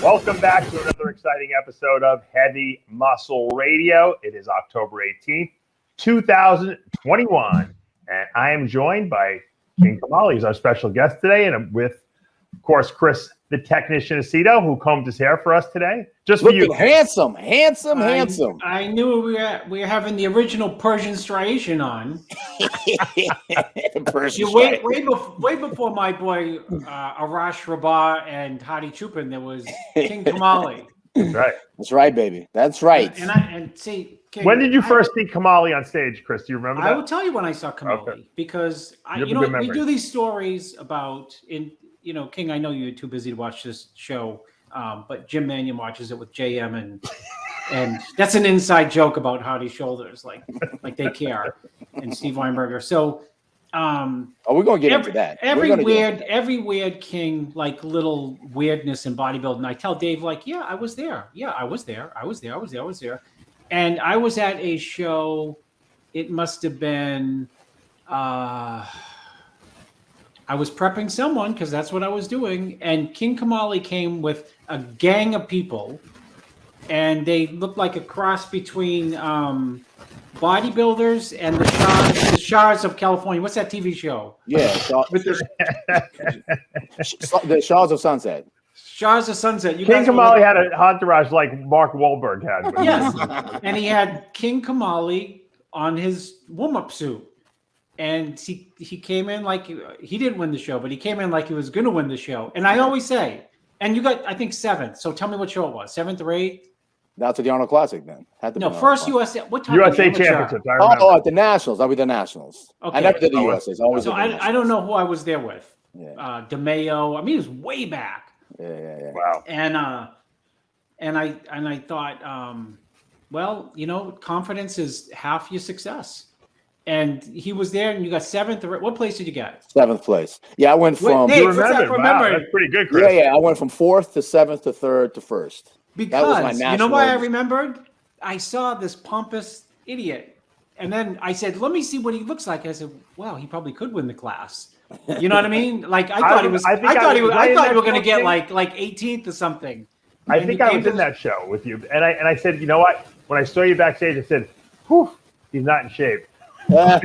Welcome back to another exciting episode of Heavy Muscle Radio. It is October 18th, 2021, and I am joined by King Kamali, who's our special guest today, and I'm with, of course, Chris, the technician Aceto, who combed his hair for us today. Just for you. Handsome. I knew we were having the original Persian striation on. Way before my boy Arash Rabah and Hadi Choopan, there was King Kamali. That's right. That's right, baby. That's right. King, when did you first see Kamali on stage, Chris? Do you remember that? I will tell you when I saw Kamali because we do these stories about King. I know you're too busy to watch this show, but Jim Mannion watches it with JM and that's an inside joke about Hadi's shoulders, like they care, and Steve Weinberger. So, we're gonna get into that. Every weird King, like little weirdness in bodybuilding. I tell Dave, I was there. Yeah, I was there. And I was at a show. It must have been. I was prepping someone because that's what I was doing, and King Kamali came with a gang of people, and they looked like a cross between bodybuilders and the Shahs of California. What's that TV show? Yeah, the Shahs of Sunset. Shahs of Sunset. King Kamali had a entourage like Mark Wahlberg had. Yes, and he had King Kamali on his warm-up suit. And he came in like he didn't win the show, but he came in like he was going to win the show. And I always say, and you got, I think, 7th. So tell me what show it was, 7th or 8th? That's at the Arnold Classic then. First USA. What time? USA Championships. At the Nationals. I'll be the Nationals. Okay. I never did the USAs. I don't know who I was there with. Yeah. DeMayo. I mean, it was way back. Yeah. Wow. And I thought, confidence is half your success. And he was there, and you got 7th. What place did you get? 7th place. Yeah, I went from. You remember? Wow, that's pretty good, Chris. Yeah. I went from 4th to 7th to 3rd to 1st. Because that was my national. You know why I remembered? I saw this pompous idiot, and then I said, "Let me see what he looks like." I said, "Wow, he probably could win the class." You know what I mean? Like I thought he was. I thought you were going to get like 18th or something. I think I was in that show with you, and I said, you know what? When I saw you backstage, I said, "Whew, he's not in shape." No, I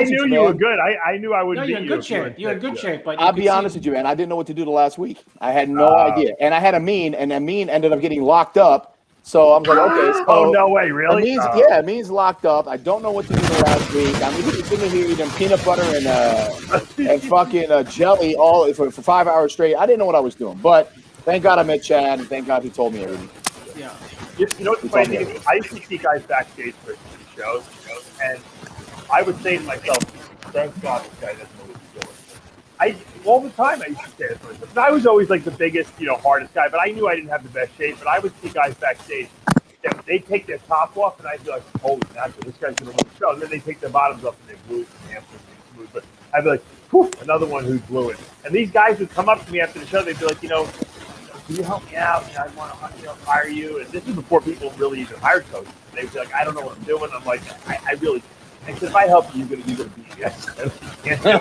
knew you were good. I knew I would. No, you're in good shape. You're in good shape. But I'll be honest with you, man. I didn't know what to do the last week. I had no idea, and I had Amin, and Amin ended up getting locked up. So I'm like, okay. So oh no way, really? Amin's locked up. I don't know what to do the last week. I'm sitting here eating peanut butter and fucking jelly all for 5 hours straight. I didn't know what I was doing, but thank God I met Chad, and thank God he told me everything. Yeah. You know what's funny? I used to see guys backstage for shows, and I would say to myself, thank God this guy doesn't know what he's doing. All the time I used to say this to myself. I was always like the biggest, hardest guy, but I knew I didn't have the best shape. But I would see guys backstage, they'd take their top off, and I'd be like, holy mackerel, this guy's going to win the show. And then they take their bottoms off, and they blew it, and smooth. But I'd be like, whew, another one who blew it. And these guys would come up to me after the show, they'd be like, can you help me out? I want to hire you. And this is before people really even hired coaches. They'd be like, I don't know what I'm doing. I'm like, I said, if I help you, you're going to beat me. I said, can't do it.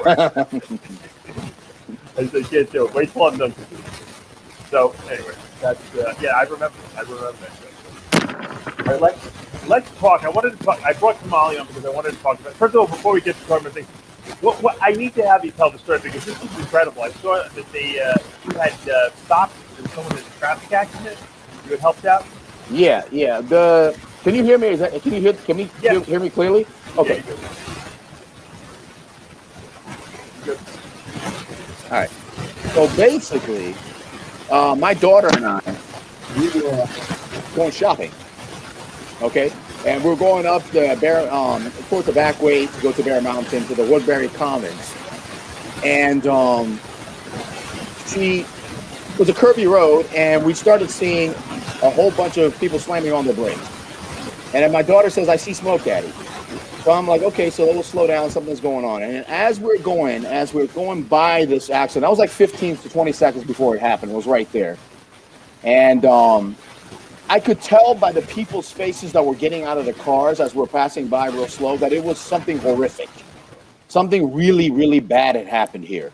I said, can't do it. Wait till I'm done. So anyway, that's, I remember that show. All right, let's talk. I brought Kamali on because I wanted to talk about, first of all, before we get to talking about things, what I need to have you tell the story because this is incredible. I saw that you had stopped. There was someone in a traffic accident. You had helped out. Yeah. Can you hear me? Can you hear me clearly? Okay. Yeah, good. All right. So basically, my daughter and I, we were going shopping. Okay. And we're going up the towards the back way to go to Bear Mountain to the Woodbury Commons. And it was a curvy road, and we started seeing a whole bunch of people slamming on their brakes. And then my daughter says, I see smoke, Daddy. So I'm like, okay, so we'll slow down. Something's going on. And as we're going by this accident, that was like 15 to 20 seconds before it happened. It was right there. And I could tell by the people's faces that were getting out of the cars as we're passing by real slow that it was something horrific. Something really, really bad had happened here.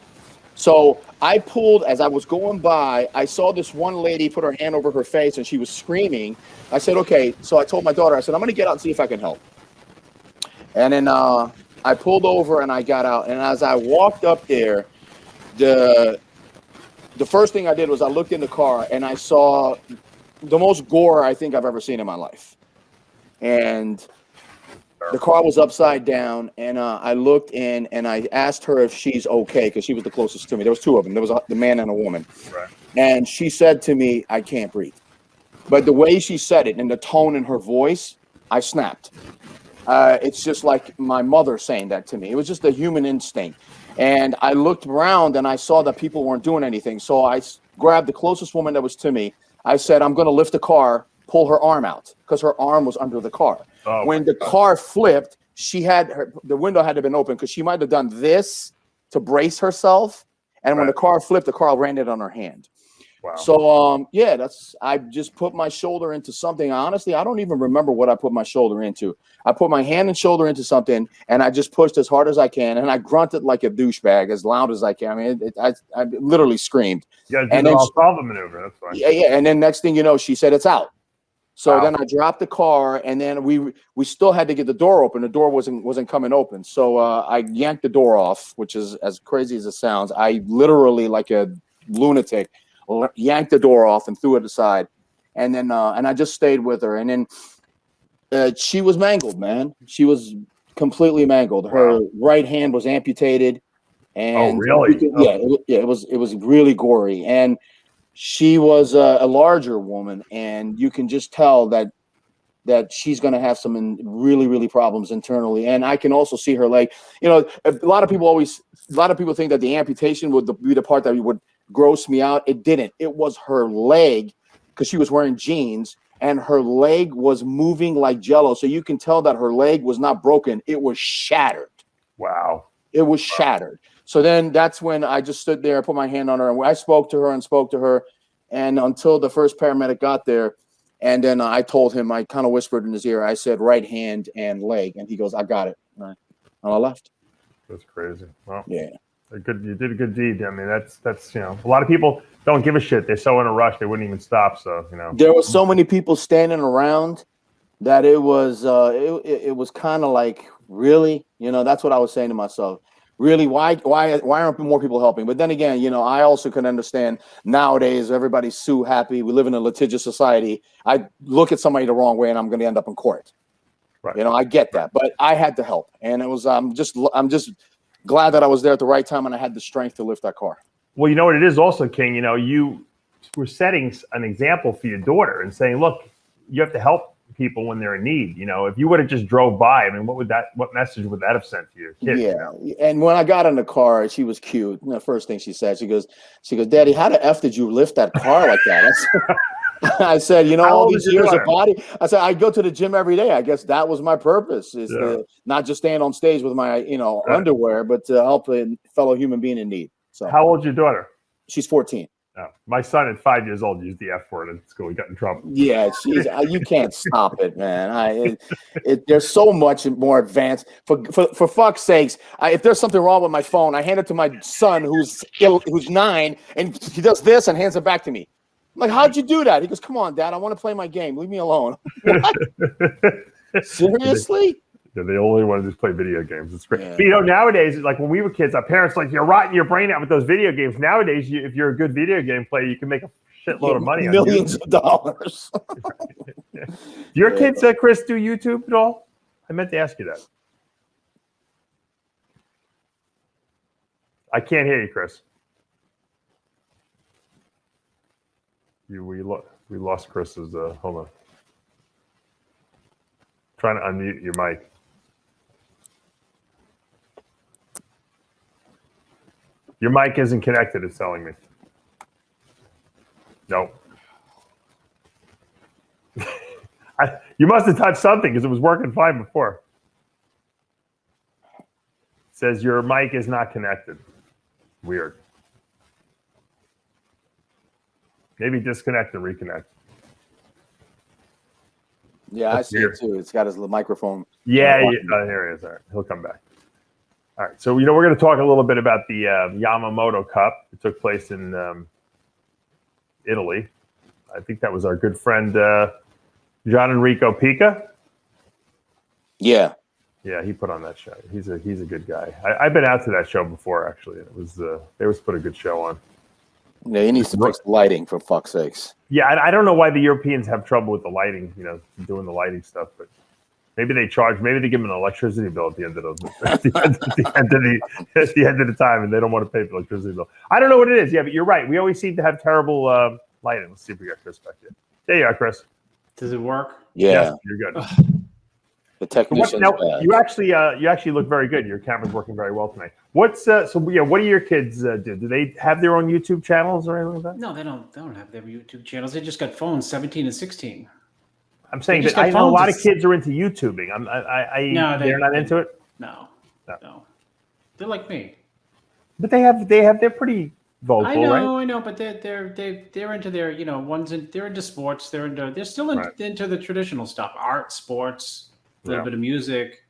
So I pulled, as I was going by, I saw this one lady put her hand over her face and she was screaming. I said, okay. So I told my daughter, I said, I'm going to get out and see if I can help. And then I pulled over and I got out. And as I walked up there, the first thing I did was I looked in the car and I saw the most gore I think I've ever seen in my life. And the car was upside down, and I looked in, and I asked her if she's okay, because she was the closest to me. There was two of them. There was the man and a woman. Right. And she said to me, I can't breathe. But the way she said it and the tone in her voice, I snapped. It's just like my mother saying that to me. It was just a human instinct. And I looked around, and I saw that people weren't doing anything. So I grabbed the closest woman that was to me. I said, I'm going to lift the car, pull her arm out, because her arm was under the car. Oh, when the car flipped, the window had to have been open because she might have done this to brace herself. And when the car flipped, the car landed on her hand. Wow. So, I just put my shoulder into something. Honestly, I don't even remember what I put my shoulder into. I put my hand and shoulder into something, and I just pushed as hard as I can. And I grunted like a douchebag as loud as I can. I mean, I literally screamed. Yeah, and then solve the maneuver. That's fine. Yeah. And then next thing you know, she said, it's out. So then I dropped the car, and then we still had to get the door open. The door wasn't coming open. So I yanked the door off, which is as crazy as it sounds. I literally, like a lunatic, yanked the door off and threw it aside. And then and I just stayed with her. And then she was mangled, man. She was completely mangled. Her right hand was amputated. And really? It was really gory. And she was a larger woman, and you can just tell that she's going to have some really, really problems internally. And I can also see her leg. You know, a lot of people think that the amputation would be the part that would gross me out. It didn't. It was her leg, because she was wearing jeans, and her leg was moving like jello. So you can tell that her leg was not broken. It was shattered. Wow. It was shattered. So then that's when I just stood there, put my hand on her, and I spoke to her, and until the first paramedic got there. And then I told him, I kind of whispered in his ear, I said, right hand and leg. And he goes, I got it. And I left. That's crazy. Well, yeah. You did a good deed. I mean, that's a lot of people don't give a shit. They're so in a rush, they wouldn't even stop. So, there were so many people standing around that it was kind of like, really, that's what I was saying to myself. Really, why aren't more people helping? But then again, I also can understand nowadays everybody's so happy. We live in a litigious society. I look at somebody the wrong way and I'm going to end up in court. Right. I get that, but I had to help, and it was I'm just glad that I was there at the right time and I had the strength to lift that car. Well, you know what it is also, King. You were setting an example for your daughter and saying, look, you have to help people when they're in need. If you would have just drove by, I mean, what message would that have sent to your kid? Yeah. And when I got in the car, she was cute. The first thing she said, she goes, Daddy, how the F did you lift that car like that? I said, all these years of body. I said, I go to the gym every day. I guess that was my purpose, is to not just stand on stage with my, underwear, but to help a fellow human being in need. So how old's your daughter? She's 14. Oh, my son at 5 years old used the F word in school. He got in trouble. Yeah, you can't stop it, man. There's so much more advanced. For fuck's sakes, if there's something wrong with my phone, I hand it to my son who's 9, and he does this and hands it back to me. I'm like, how'd you do that? He goes, come on, Dad, I want to play my game. Leave me alone. What? Seriously? They're the only ones who play video games. It's great. Yeah. But nowadays, like when we were kids, our parents you're rotting your brain out with those video games. Nowadays, if you're a good video game player, you can make a shitload of money. Millions of dollars. Do your kids, Chris, do YouTube at all? I meant to ask you that. I can't hear you, Chris. We lost Chris's. Hold on. Trying to unmute your mic. Your mic isn't connected, it's telling me. No. You must have touched something because it was working fine before. It says your mic is not connected. Weird. Maybe disconnect and reconnect. Yeah, I see it too. It's got his little microphone. Yeah, here he is. All right. He'll come back. All right, so we're going to talk a little bit about the Yamamoto Cup. It took place in Italy. I think that was our good friend John Enrico Pica. Yeah. Yeah, he put on that show. He's a good guy. I've been out to that show before, actually. It was they always put a good show on. Yeah, he needs to fix the lighting, for fuck's sakes. Yeah, I don't know why the Europeans have trouble with the lighting, doing the lighting stuff, but maybe they charge. Maybe they give them an electricity bill at the end of the end of the time, and they don't want to pay the electricity bill. I don't know what it is. Yeah, but you're right. We always seem to have terrible lighting. Let's see if we got Chris back here. There you are, Chris. Does it work? Yeah, yes, you're good. The technician. You actually look very good. Your camera's working very well tonight. What do your kids do? Do they have their own YouTube channels or anything like that? No, they don't have their YouTube channels. They just got phones, 17 and 16. I'm saying that I know a lot of kids are into YouTubing. They're not into it. No. They're like me. But they're pretty vocal, right? I know, but they're into their they're into sports. They're still into the traditional stuff, art, sports. A little bit of music,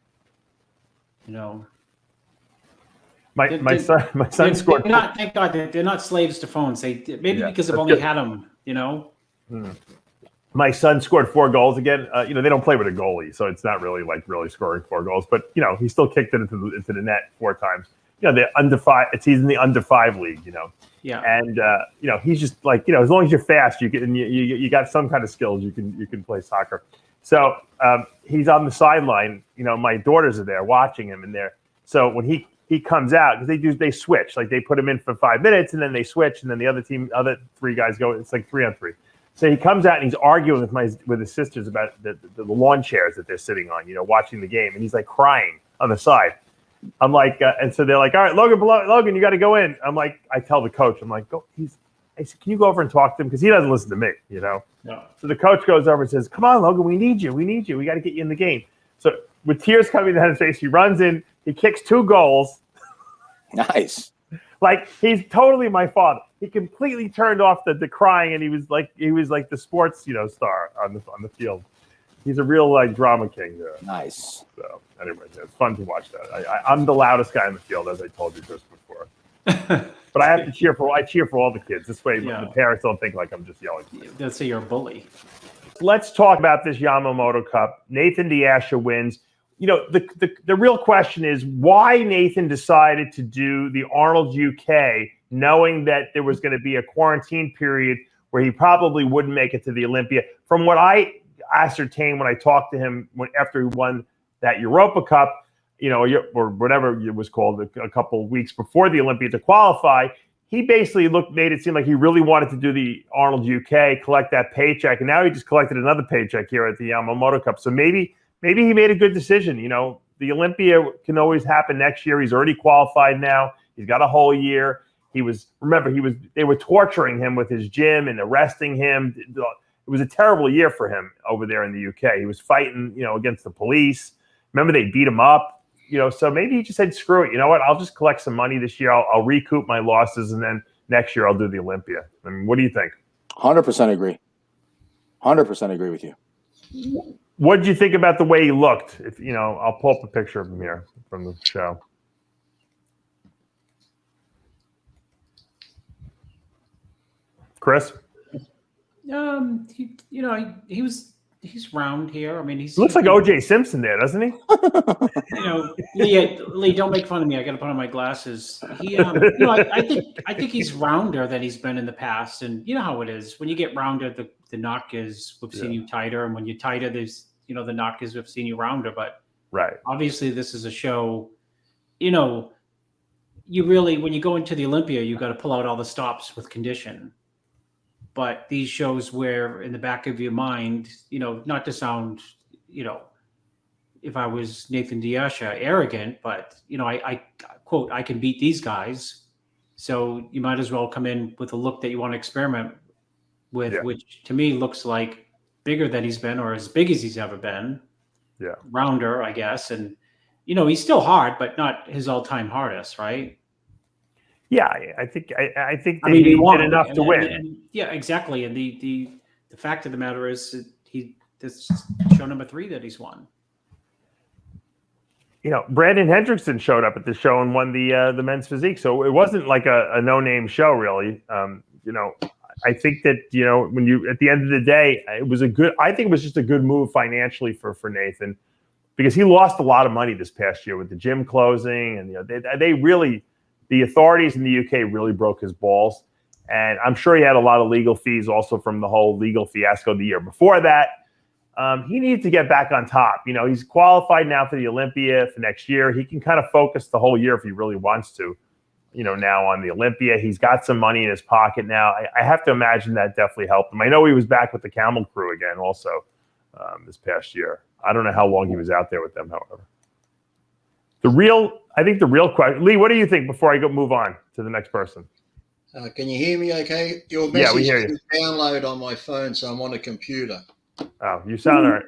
My son scored. Thank God they're not slaves to phones. Because they've only had them. My son scored 4 goals again. They don't play with a goalie, so it's not really really scoring 4 goals. But he still kicked it into the net 4 times. The under 5. He's in the under 5 league. Yeah. And he's just as long as you're fast, you got some kind of skills. You can play soccer. So he's on the sideline. My daughters are there watching him in there. So when he comes out, because they switch, like they put him in for 5 minutes and then they switch, and then the other 3 guys go. It's like 3-on-3. So he comes out and he's arguing with his sisters about the lawn chairs that they're sitting on, watching the game, and he's like crying on the side. I'm like, and so they're like, all right, Logan, you got to go in. I'm like, I tell the coach, I'm like, go. I said, can you go over and talk to him? Because he doesn't listen to me, No. So the coach goes over and says, come on, Logan, we need you. We got to get you in the game. So with tears coming down his face, he runs in, he kicks 2 goals. Nice. Like he's totally my father. He completely turned off the crying, and he was like the sports, star on the field. He's a real drama king there. Nice. So anyway, it's fun to watch that. I'm the loudest guy in the field, as I told you just before. But I have to cheer for all the kids. This way, the parents don't think like I'm just yelling. They'll say you're a bully. Let's talk about this Yamamoto Cup. Nathan D'Ascia wins. The real question is why Nathan decided to do the Arnold UK, knowing that there was going to be a quarantine period where he probably wouldn't make it to the Olympia. From what I ascertained when I talked to him after he won that Europa Cup, or whatever it was called, a couple of weeks before the Olympia to qualify, he basically made it seem like he really wanted to do the Arnold UK, collect that paycheck, and now he just collected another paycheck here at the Yamamoto Cup. So maybe he made a good decision. The Olympia can always happen next year. He's already qualified now. He's got a whole year. They were torturing him with his gym and arresting him. It was a terrible year for him over there in the UK. He was fighting, against the police. Remember, they beat him up. So maybe he just said, screw it. You know what? I'll just collect some money this year. I'll recoup my losses, and then next year I'll do the Olympia. I mean, what do you think? 100% agree. 100% agree with you. What did you think about the way he looked? I'll pull up a picture of him here from the show. Chris? He's round here. I mean, he looks like O.J. Simpson there, doesn't he? Lee, don't make fun of me. I got to put on my glasses. I think he's rounder than he's been in the past, and you know how it is when you get rounder, the knock is we've seen you tighter, and when you're tighter, there's the knock is we've seen you rounder. But obviously, this is a show. You really when you go into the Olympia, you got to pull out all the stops with condition. But these shows where in the back of your mind, not to sound, if I was Nathan D'Ascia, arrogant, but, I quote, I can beat these guys. So you might as well come in with a look that you want to experiment with, which to me looks like bigger than he's been or as big as he's ever been. Yeah. Rounder, I guess. And, he's still hard, but not his all-time hardest, right? Yeah, I think he did enough to win. And, yeah, exactly. And the fact of the matter is, this show number 3 that he's won. Brandon Hendrickson showed up at the show and won the men's physique. So it wasn't like a no-name show, really. I think that, when you, at the end of the day, I think it was just a good move financially for Nathan, because he lost a lot of money this past year with the gym closing. And, the authorities in the UK really broke his balls. And I'm sure he had a lot of legal fees also from the whole legal fiasco the year before that. He needs to get back on top. He's qualified now for the Olympia for next year. He can kind of focus the whole year if he really wants to, now on the Olympia. He's got some money in his pocket now. I have to imagine that definitely helped him. I know he was back with the Camel crew again also this past year. I don't know how long he was out there with them, however. I think the real question, Lee, what do you think before I move on to the next person? Can you hear me okay? Your message didn't download on my phone, so I'm on a computer. Oh, you sound all right.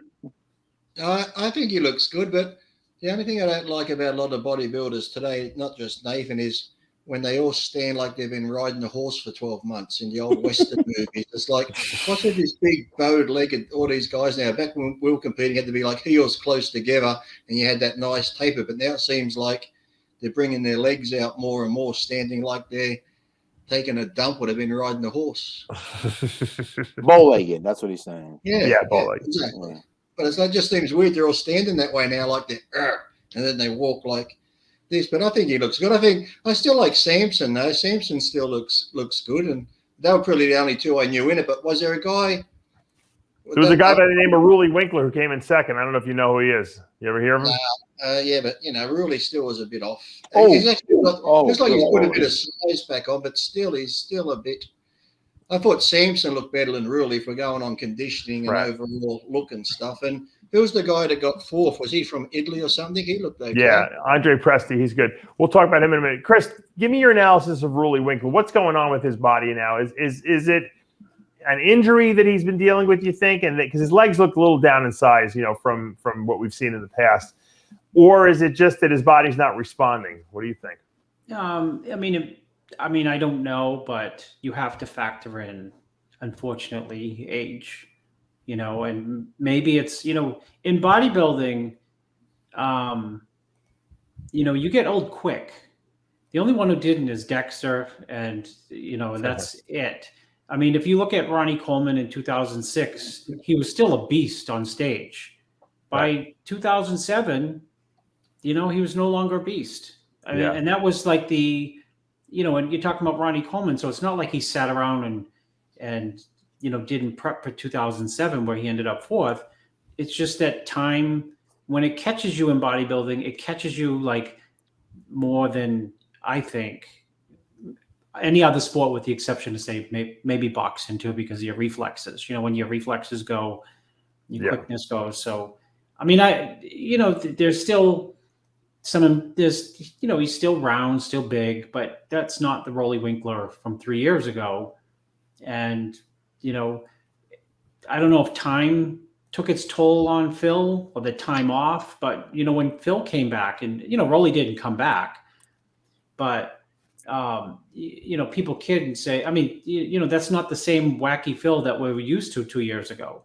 I think he looks good, but the only thing I don't like about a lot of bodybuilders today, not just Nathan, is when they all stand like they've been riding a horse for 12 months in the old Western movies. It's like, what's with this big bowed leg and all these guys now? Back when we were competing, it had to be like heels close together and you had that nice taper. But now it seems like they're bringing their legs out more and more, standing like they're taking a dump or they've been riding a horse. Bow-legged, that's what he's saying. Yeah, bow-legged. Exactly. Yeah. But it just seems weird. They're all standing that way now, like they're, and then they walk like this. But I think he looks good. I still like Samson, though. Samson still looks good. And they were probably the only two I knew in it. But was there a guy? There was a guy by the name of Winkler who came in second. I don't know if you know who he is. You ever hear of him? Yeah, but Ruley still was a bit off. He's actually looks like he's put a bit of size back on, but still he's still a bit. I thought Samson looked better than Ruley if we're going on conditioning and overall look and stuff. And who was the guy that got fourth? Was he from Italy or something? He looked okay. Yeah, Andre Presti, he's good. We'll talk about him in a minute. Chris, give me your analysis of Winkler. What's going on with his body now? Is it an injury that he's been dealing with, you think? And because his legs look a little down in size, from what we've seen in the past. Or is it just that his body's not responding? What do you think? I don't know, but you have to factor in, unfortunately, age, and maybe it's, in bodybuilding, you get old quick. The only one who didn't is Dexter, and that's it. If you look at Ronnie Coleman in 2006, he was still a beast on stage. By 2007, he was no longer a beast. And that was like and you're talking about Ronnie Coleman, so it's not like he sat around and didn't prep for 2007 where he ended up fourth. It's just that time, when it catches you in bodybuilding, it catches you like more than I think any other sport, with the exception of say maybe boxing too, because of your reflexes. When your reflexes go, your quickness goes. So there's still he's still round, still big, but that's not the Rolly Winkler from 3 years ago. And, I don't know if time took its toll on Phil or the time off, but, when Phil came back and, Rolly didn't come back, but, people kid and say, that's not the same wacky Phil that we were used to 2 years ago.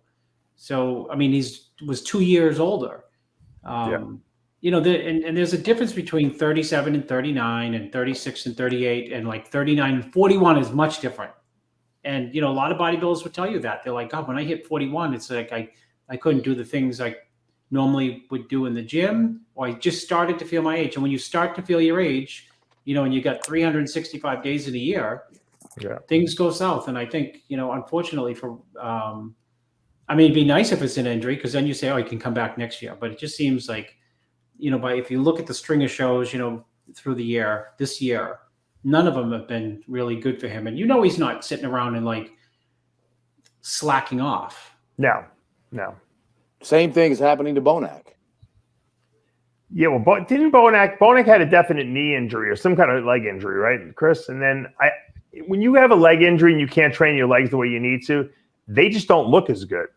So, was 2 years older. And there's a difference between 37 and 39 and 36 and 38 and like 39 and 41 is much different. And, a lot of bodybuilders would tell you that. They're like, God, when I hit 41, it's like I couldn't do the things I normally would do in the gym, or I just started to feel my age. And when you start to feel your age, and you got 365 days in a year, things go south. And I think, unfortunately it'd be nice if it's an injury, because then you say, oh, he can come back next year. But it just seems like, if you look at the string of shows, through the year, this year, none of them have been really good for him. And he's not sitting around and like slacking off. No. Same thing is happening to Bonac. Yeah, well, didn't Bonac had a definite knee injury or some kind of leg injury, right, Chris? And then when you have a leg injury and you can't train your legs the way you need to, they just don't look as good.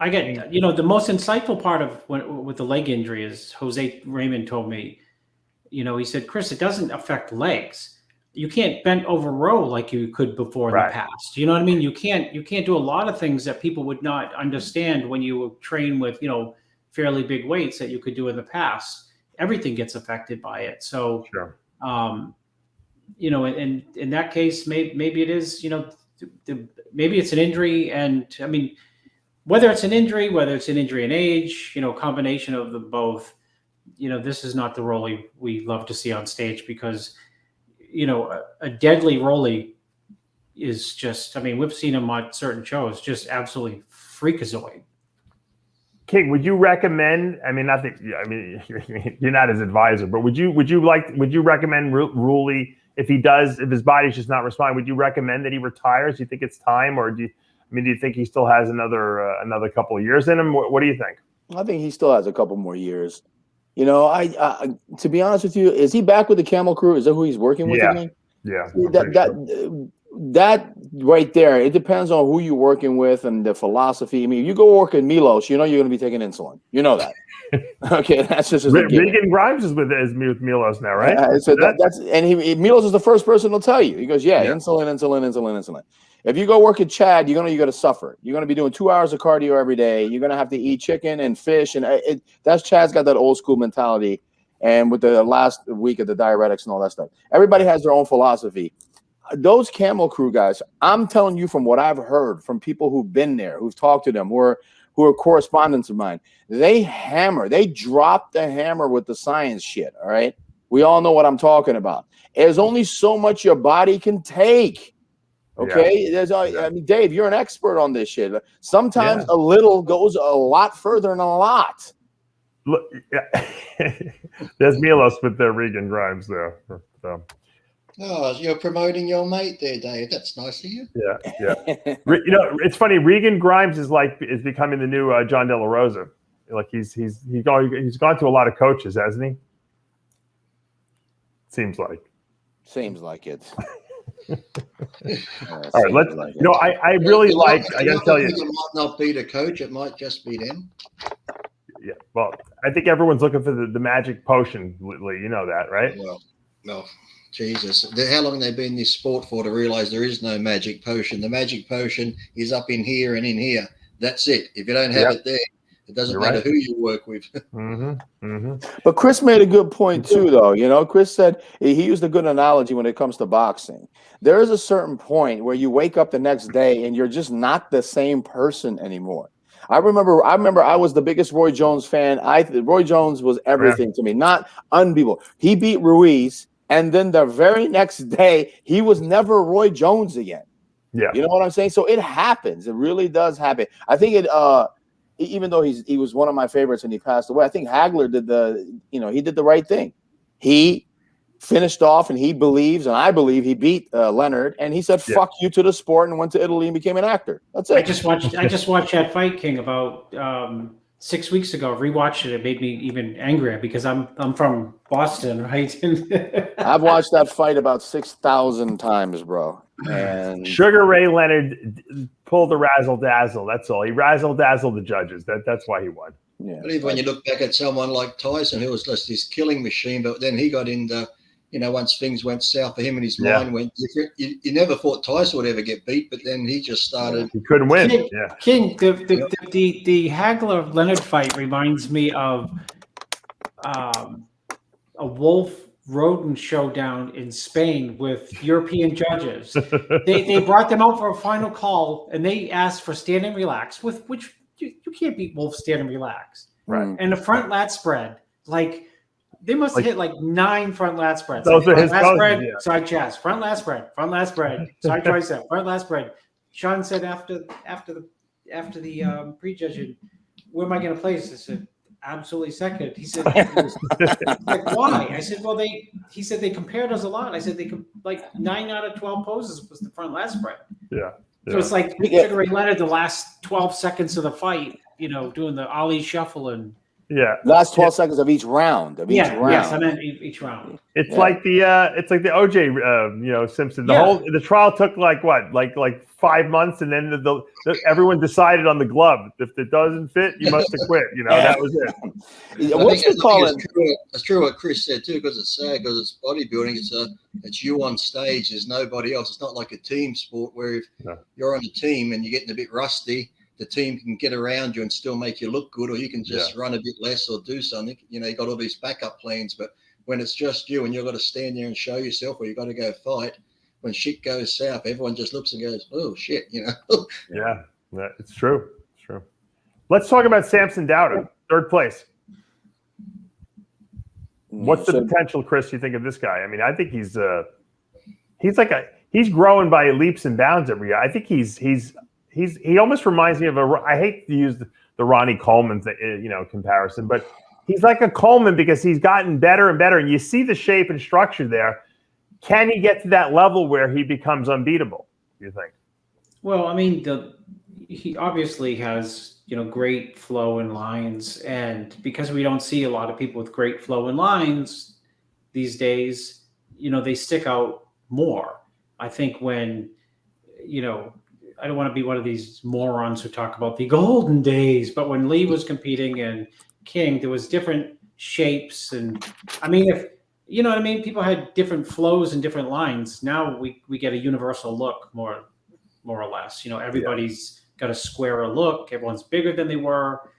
I get, the most insightful part of with the leg injury is Jose Raymond told me, he said, Chris, it doesn't affect legs. You can't bend over row like you could before in the past. You know what I mean? You can't do a lot of things that people would not understand when you train with, fairly big weights that you could do in the past, everything gets affected by it. So, Sure. you know, and in that case, maybe it is, you know, maybe it's an injury. And I mean, whether it's an injury, whether it's an injury in age, you know, combination of the both, you know, this is not the Rolly we love to see on stage, because, you know, a deadly Rolly is just, I mean, we've seen him on certain shows, just absolutely freakazoid. King, would you recommend? I mean, not that, I mean, you're not his advisor, but would you recommend Rolly if his body's just not responding? Would you recommend that he retires? Do you think it's time, or do you think he still has another couple of years in him? What do you think? I think he still has a couple more years. You know, I to be honest with you, is he back with the Camel Crew? Is that who he's working with again? Yeah. That right there, it depends on who you're working with and the philosophy. I mean, if you go work in Milos, you know you're going to be taking insulin. You know that. Okay, that's just Regan Grimes is with Milos now, right? So Milos is the first person to tell you. He goes, insulin. If you go work at Chad, you're gonna suffer. You're gonna be doing 2 hours of cardio every day. You're gonna have to eat chicken and fish, and that's Chad's got that old school mentality. And with the last week of the diuretics and all that stuff, everybody has their own philosophy. Those Camel Crew guys, I'm telling you from what I've heard from people who've been there, who've talked to them, who are correspondents of mine, they drop the hammer with the science shit. All right, we all know what I'm talking about. There's only so much your body can take. Okay, I mean, Dave, you're an expert on this shit. Sometimes a little goes a lot further than a lot. Look, there's Milos with the Regan Grimes there. So. Oh, you're promoting your mate there, Dave. That's nice of you. Yeah. You know, it's funny. Regan Grimes is becoming the new John De La Rosa. Like he's gone to a lot of coaches, hasn't he? Seems like it. All right, let's. You know, I really like. I got to tell you, it might not be the coach; it might just be them. Yeah, well, I think everyone's looking for the magic potion, Lee. You know that, right? Well, Jesus, how long have they been in this sport for to realize there is no magic potion? The magic potion is up in here and in here. That's it. If you don't have it there, it doesn't matter who you work with. But Chris made a good point too, though. You know, Chris said he used a good analogy when it comes to boxing. There is a certain point where you wake up the next day and you're just not the same person anymore. I remember I was the biggest Roy Jones fan. Roy Jones was everything to me, not unbeatable. He beat Ruiz, and then the very next day, he was never Roy Jones again. Yeah. You know what I'm saying? So it happens. It really does happen. I think even though he was one of my favorites and he passed away, I think Hagler did the right thing. He finished off, and he believes, and I believe he beat Leonard, and he said "fuck you" to the sport and went to Italy and became an actor. That's it. I just watched that fight, King, about 6 weeks ago. Rewatched it. It made me even angrier because I'm from Boston, right? I've watched that fight about 6,000 times, bro. And Sugar Ray Leonard pulled the razzle dazzle. That's all. He razzle dazzled the judges. That's why he won. Yeah. But even when you look back at someone like Tyson, who was just this killing machine, but then he got into, once things went south for him and his mind went different, you never thought Tyson would ever get beat, but then he just started. He couldn't win. King, the Hagler Leonard fight reminds me of a Wolf Rodin showdown in Spain with European judges. They brought them out for a final call, and they asked for stand and relax, with which you can't beat Wolf stand and relax. Right. And the front lat spread, they must have hit 9 front lat spreads. Those are his lat spread, side chest, front lat spread, side tricep, front lat spread. Sean said after the prejudging, where am I going to place? I said, absolutely second. He said, why? I said, well, he said they compared us a lot. I said they could 9 out of 12 poses was the front lat spread. Yeah. So it's like Sugar Ray Leonard the last 12 seconds of the fight, doing the Ali shuffle and last 12 seconds of each round. Yes, I meant each round. It's like the OJ Simpson. The trial took 5 months, and then everyone decided on the glove. If it doesn't fit, you must have quit. That was it. What's the calling? It's true what Chris said too, because it's sad, because it's bodybuilding. It's you on stage. There's nobody else. It's not like a team sport where if you're on a team and you're getting a bit rusty, the team can get around you and still make you look good, or you can just run a bit less or do something. You know, you got all these backup plans, but when it's just you and you've got to stand there and show yourself, or you've got to go fight, when shit goes south, everyone just looks and goes, oh shit, you know. Yeah, it's true. It's true. Let's talk about Samson Dauda, third place. What's the potential, Chris, you think of this guy? I mean, I think he's growing by leaps and bounds every year. I think he almost reminds me of I hate to use the Ronnie Coleman comparison, but he's like a Coleman because he's gotten better and better, and you see the shape and structure there. Can he get to that level where he becomes unbeatable, do you think? Well, I mean, he obviously has, great flow and lines, and because we don't see a lot of people with great flow and lines these days, they stick out more. I think when, I don't want to be one of these morons who talk about the golden days, but when Lee was competing and King, there was different shapes, and I mean, if you know what I mean, people had different flows and different lines. Now we get a universal look, more or less. Everybody's got a squarer look. Everyone's bigger than they were.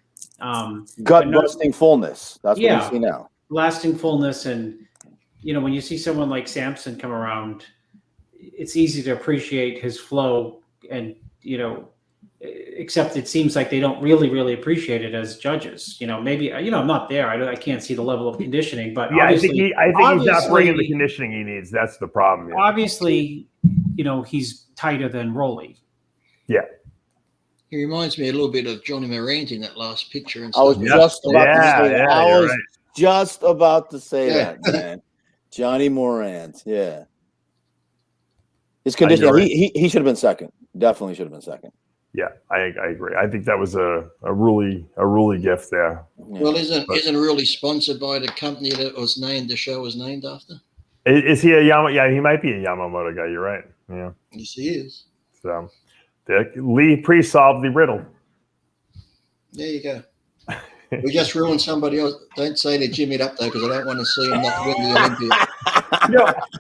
Gut busting fullness. That's what we see now. Lasting fullness, and when you see someone like Samson come around, it's easy to appreciate his flow, and except it seems like they don't really appreciate it as judges. Maybe I'm not there. I can't see the level of conditioning, but I think he's not bringing the conditioning he needs. That's the problem. Yeah. Obviously, he's tighter than Rolly. Yeah. He reminds me a little bit of Johnny Morant in that last picture. And I was just about to say that, man. Johnny Morant, yeah. His conditioning, he should have been second. Definitely should have been second. Yeah, I agree. I think that was a really gift there. Yeah. Well, isn't really sponsored by the company that the show was named after? Is he a Yamamoto? Yeah, he might be a Yamamoto guy. You're right. Yeah. Yes, he is. So, Lee pre-solved the riddle. There you go. We just ruined somebody else. Don't say they jimmied up though, because I don't want to see him not win the Olympia.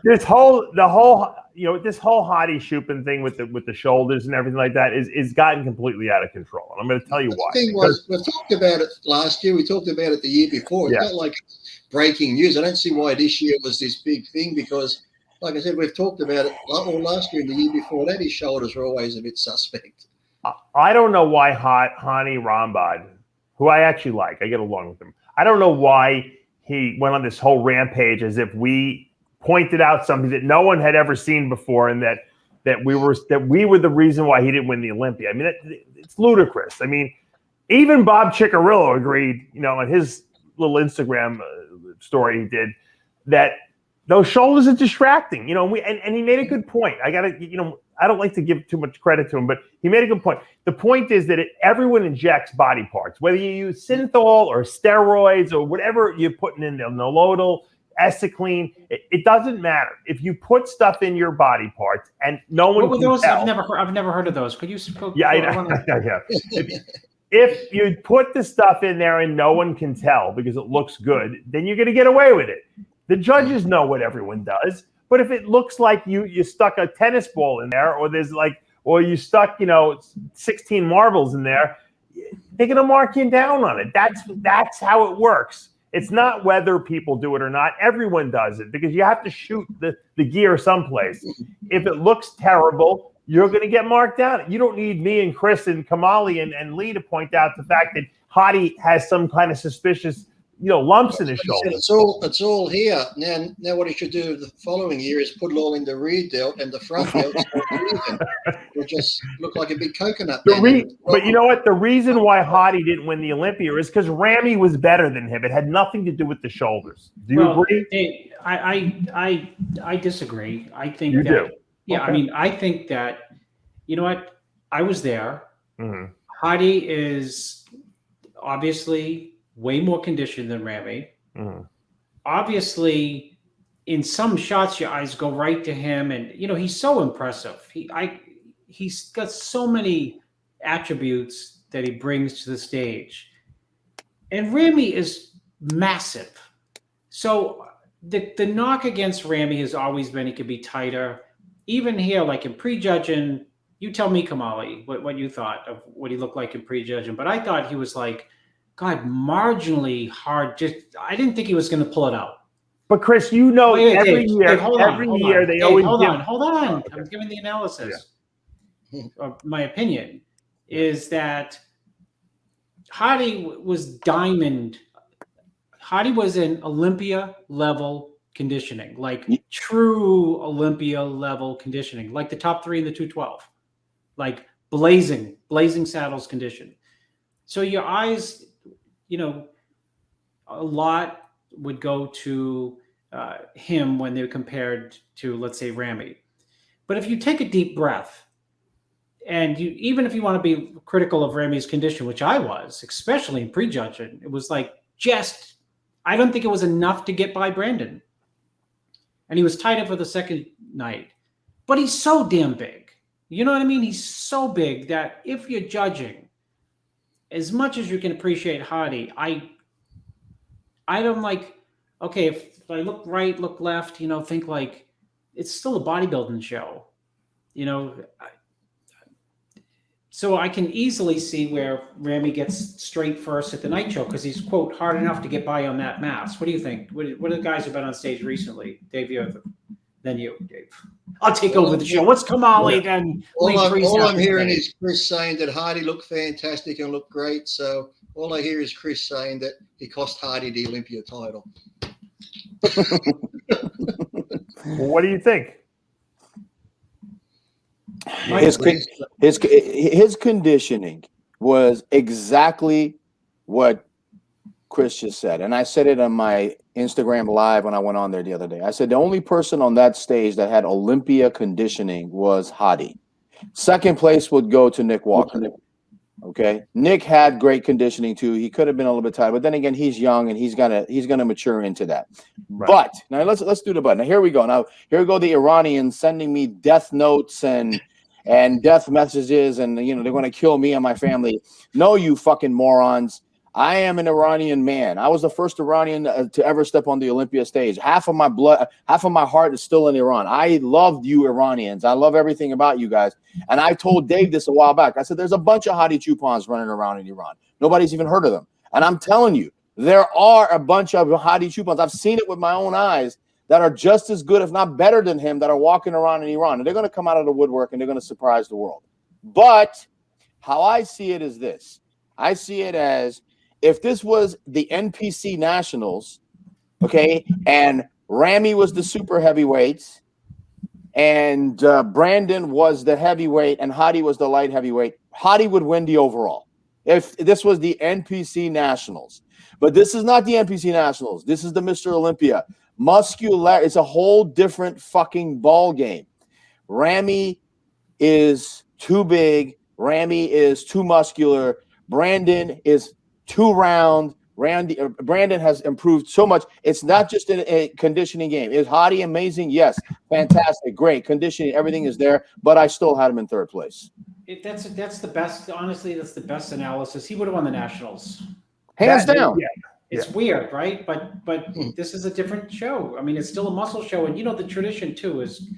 This whole Hadi Choopan thing with the shoulders and everything like that is gotten completely out of control. And I'm going to tell you why. The thing was, we talked about it last year. We talked about it the year before. It's not like breaking news. I don't see why this year was this big thing, because, like I said, we've talked about it all last year and the year before that. His shoulders were always a bit suspect. I don't know why Hani Rambad, who I actually like, I get along with him. I don't know why he went on this whole rampage as if we pointed out something that no one had ever seen before, and that we were the reason why he didn't win the Olympia. I mean, it's ludicrous. I mean, even Bob Ciccarello agreed, on his little Instagram story he did, that those shoulders are distracting, and he made a good point. I don't like to give too much credit to him, but he made a good point. The point is that everyone injects body parts, whether you use synthol or steroids or whatever you're putting in there, nolodal, Essicline, it doesn't matter. If you put stuff in your body parts and no one can those? tell. I've never heard of those. Could you? I know. Yeah. If you put the stuff in there and no one can tell because it looks good, then you're going to get away with it. The judges know what everyone does. But if it looks like you stuck a tennis ball in there, or you stuck 16 marbles in there, they're gonna mark you down on it. That's how it works. It's not whether people do it or not. Everyone does it because you have to shoot the gear someplace. If it looks terrible, you're gonna get marked down. You don't need me and Chris and Kamali and Lee to point out the fact that Hadi has some kind of suspicious lumps in his shoulder. It's all here. Now what he should do the following year is put it all in the rear delt and the front delt. It'll just look like a big coconut. But you know what? The reason why Hadi didn't win the Olympia is because Ramy was better than him. It had nothing to do with the shoulders. Do you agree? I disagree. I think you do. Yeah, okay. I mean, I think that, what? I was there. Mm-hmm. Hadi is obviously way more conditioned than Ramy. Mm-hmm. Obviously, in some shots, your eyes go right to him, and he's so impressive. He's got so many attributes that he brings to the stage, and Ramy is massive. So the knock against Ramy has always been he could be tighter. Even here, like in prejudging, you tell me, Kamali, what you thought of what he looked like in prejudging. But I thought he was like, God, marginally hard. Just I didn't think he was going to pull it out. But Chris, you know, Wait, every Dave, year, Dave, hold every on, year they Dave, always hold give. on. Oh, okay. I'm giving the analysis. My opinion is that Hadi was diamond. Hadi was in Olympia level conditioning, like true Olympia level conditioning, like the top 3 in the 212, like blazing saddles condition. So your eyes, a lot would go to him when they're compared to, let's say, Ramy. But if you take a deep breath, and even if you want to be critical of Ramy's condition, which I was, especially in prejudging, it was like I don't think it was enough to get by Brandon. And he was tied up for the second night. But he's so damn big. You know what I mean? He's so big that if you're judging, as much as you can appreciate Hadi, I don't like, okay, if I look right, look left, think like it's still a bodybuilding show, so I can easily see where Ramy gets straight first at the night show because he's, quote, hard enough to get by on that mass. What do you think? What are the guys who've been on stage recently? Dave, then you, Dave. I'll take over the show. What's Kamali then? All I'm hearing is Chris saying that Hadi looked fantastic and looked great. So all I hear is Chris saying that he cost Hadi the Olympia title. What do you think? His conditioning was exactly what Chris just said. And I said it on my Instagram live when I went on there the other day. I said the only person on that stage that had Olympia conditioning was Hadi. Second place would go to Nick Walker. Okay. Nick had great conditioning too. He could have been a little bit tired, but then again, he's young and he's gonna mature into that. Right. But now let's do the but. Now here we go. Now here we go. The Iranians sending me death notes and death messages, and they're gonna kill me and my family. No, you fucking morons. I am an Iranian man. I was the first Iranian to ever step on the Olympia stage. Half of my blood, half of my heart is still in Iran. I loved you Iranians. I love everything about you guys. And I told Dave this a while back. I said, there's a bunch of Hadi Choupans running around in Iran. Nobody's even heard of them. And I'm telling you, there are a bunch of Hadi Choupans. I've seen it with my own eyes that are just as good, if not better than him, that are walking around in Iran. And they're going to come out of the woodwork and they're going to surprise the world. But how I see it is this. I see it as, if this was the NPC Nationals, okay, and Ramy was the super heavyweight, and Brandon was the heavyweight, and Hadi was the light heavyweight, Hadi would win the overall. If this was the NPC Nationals. But this is not the NPC Nationals. This is the Mr. Olympia. Muscular, it's a whole different fucking ball game. Ramy is too big. Ramy is too muscular. Brandon is too round. Brandon has improved so much. It's not just a conditioning game. Is Hadi amazing? Yes. Fantastic. Great. Conditioning. Everything is there. But I still had him in third place. That's the best. Honestly, that's the best analysis. He would have won the Nationals. Hands down. Yeah. It's weird, right? But this is a different show. I mean, it's still a muscle show. And, the tradition, too, is,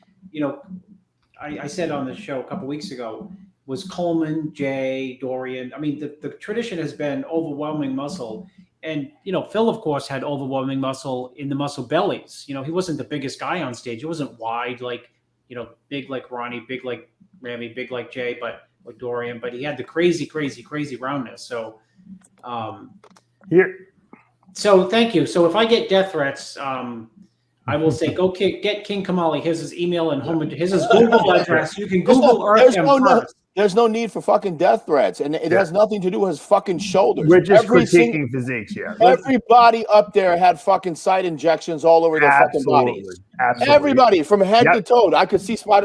I said on the show a couple weeks ago, was Coleman, Jay, Dorian. I mean, the tradition has been overwhelming muscle. And, Phil, of course, had overwhelming muscle in the muscle bellies. He wasn't the biggest guy on stage. He wasn't wide, like, big like Ronnie, big like Ramy, big like Jay, but like Dorian. But he had the crazy, crazy, crazy roundness. So, here. So thank you. So if I get death threats, I will say, go get King Kamali. Here's his email and home. Here's his Google address. You can Google Earth him first. There's no need for fucking death threats, and it has nothing to do with his fucking shoulders. We're just critiquing physiques, yeah. Everybody up there had fucking side injections all over their fucking bodies. Absolutely. Everybody from head to toe. I could see spot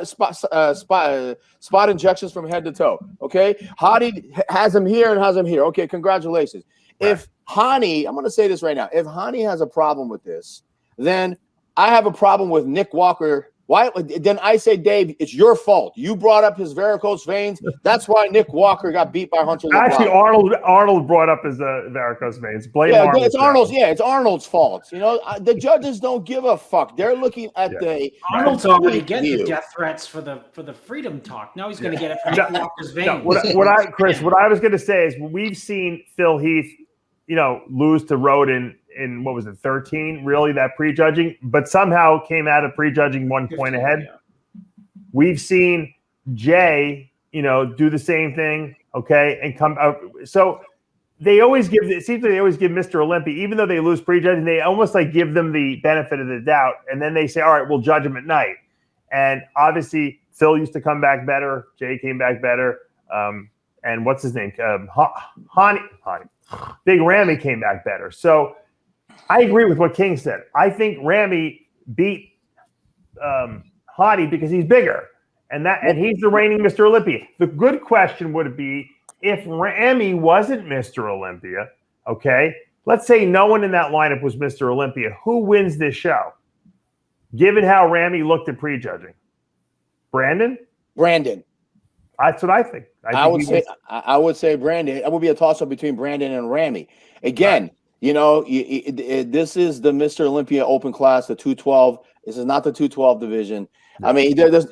injections from head to toe. Okay, Hadi has him here and has him here. Okay, congratulations. Right. If Hani, I'm going to say this right now. If Hani has a problem with this, then I have a problem with Nick Walker Why? Then I say, Dave, it's your fault. You brought up his varicose veins. That's why Nick Walker got beat by Hunter LeBron. Actually, Arnold brought up his varicose veins. Blame Arnold. It's Arnold's. Yeah, it's Arnold's fault. You know, the judges don't give a fuck. They're looking at the Arnold's already getting the death threats for the freedom talk. Now he's going to get it from Nick Walker's veins. What I was going to say is we've seen Phil Heath, lose to Roden in what was it, 13? Really, that prejudging, but somehow came out of prejudging 1 point ahead. Yeah. We've seen Jay, do the same thing, okay, and come out. So they always give. It seems like they always give Mr. Olympia, even though they lose prejudging, they almost like give them the benefit of the doubt, and then they say, "All right, we'll judge them at night." And obviously, Phil used to come back better. Jay came back better. And what's his name? Hadi. Big Ramy came back better. So I agree with what King said. I think Ramy beat Hadi because he's bigger, and he's the reigning Mr. Olympia. The good question would be if Ramy wasn't Mr. Olympia. Okay, let's say no one in that lineup was Mr. Olympia. Who wins this show? Given how Ramy looked at prejudging, Brandon. That's what I think. I would say Brandon. It would be a toss-up between Brandon and Ramy. Again, this is the Mr. Olympia Open class, the 212. This is not the 212 division. I mean, there's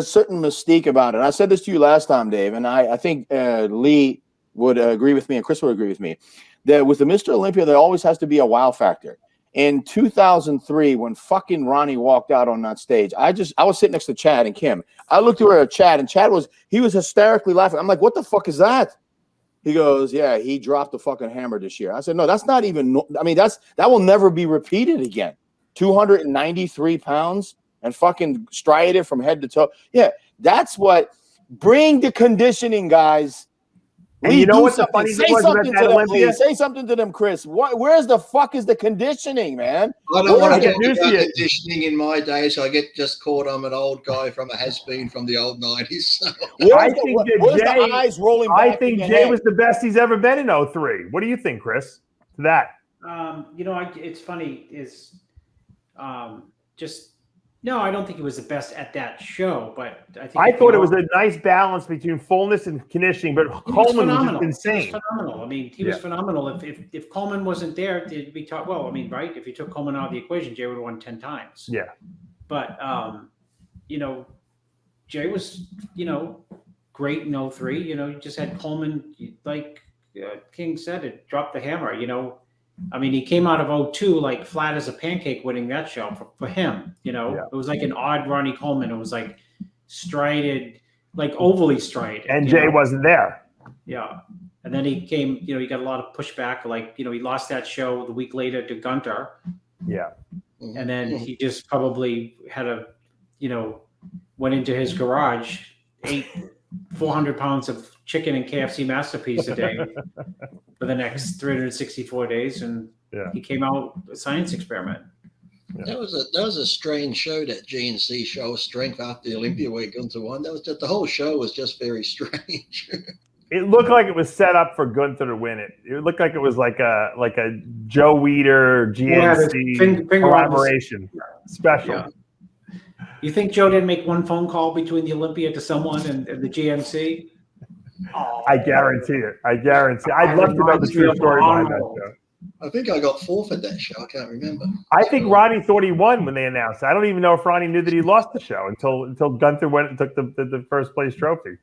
certain mystique about it. I said this to you last time, Dave, and I think Lee would agree with me, and Chris would agree with me, that with the Mr. Olympia, there always has to be a wow factor. In 2003, when fucking Ronnie walked out on that stage, I was sitting next to Chad and Kim. I looked at Chad, and Chad was hysterically laughing. I'm like, what the fuck is that? He goes, yeah, he dropped the fucking hammer this year. I said, no, that's not even. I mean, that will never be repeated again. 293 pounds and fucking striated from head to toe. Yeah, that's what. Bring the conditioning, guys. And you know what the funny thing was about that Olympia? Say something to them, Chris. Where's the fuck is the conditioning, man? I don't want to get conditioning in my day, so I get just caught. I'm an old guy from a has-been from the old 90s. So. I think the eyes rolling back. I think Jay was the best he's ever been in 03. What do you think, Chris? To that? It's funny. No, I don't think he was the best at that show, but I thought it was a nice balance between fullness and conditioning. But Coleman was just insane. He was phenomenal. I mean, he was phenomenal. If Coleman wasn't there, did we talk? Well, I mean, right? If you took Coleman out of the equation, Jay would have won 10 times. Yeah. But Jay was great in 03. You just had Coleman, like King said, it dropped the hammer. I mean, he came out of 02 like flat as a pancake winning that show for him. It was like an odd Ronnie Coleman. It was like striated, like overly striated. And Jay wasn't there. Yeah. And then he came, he got a lot of pushback. Like, he lost that show the week later to Gunter. Yeah. And then he just probably had went into his garage, ate 400 pounds of chicken and KFC masterpiece a day for the next 364 days, and he came out a science experiment. Yeah. That was a strange show, that GNC show, Strength after the Olympia week Gunther won. That was just, the whole show was just very strange. It looked like it was set up for Gunther to win it. It looked like it was like a Joe Weider GNC collaboration special. Yeah. You think Joe didn't make one phone call between the Olympia to someone and the GNC? I guarantee it. I'd love to know the true story behind that show. I think I got forfeit that show. I can't remember. I think Ronnie thought he won when they announced it. I don't even know if Ronnie knew that he lost the show until Gunther went and took the first place trophy.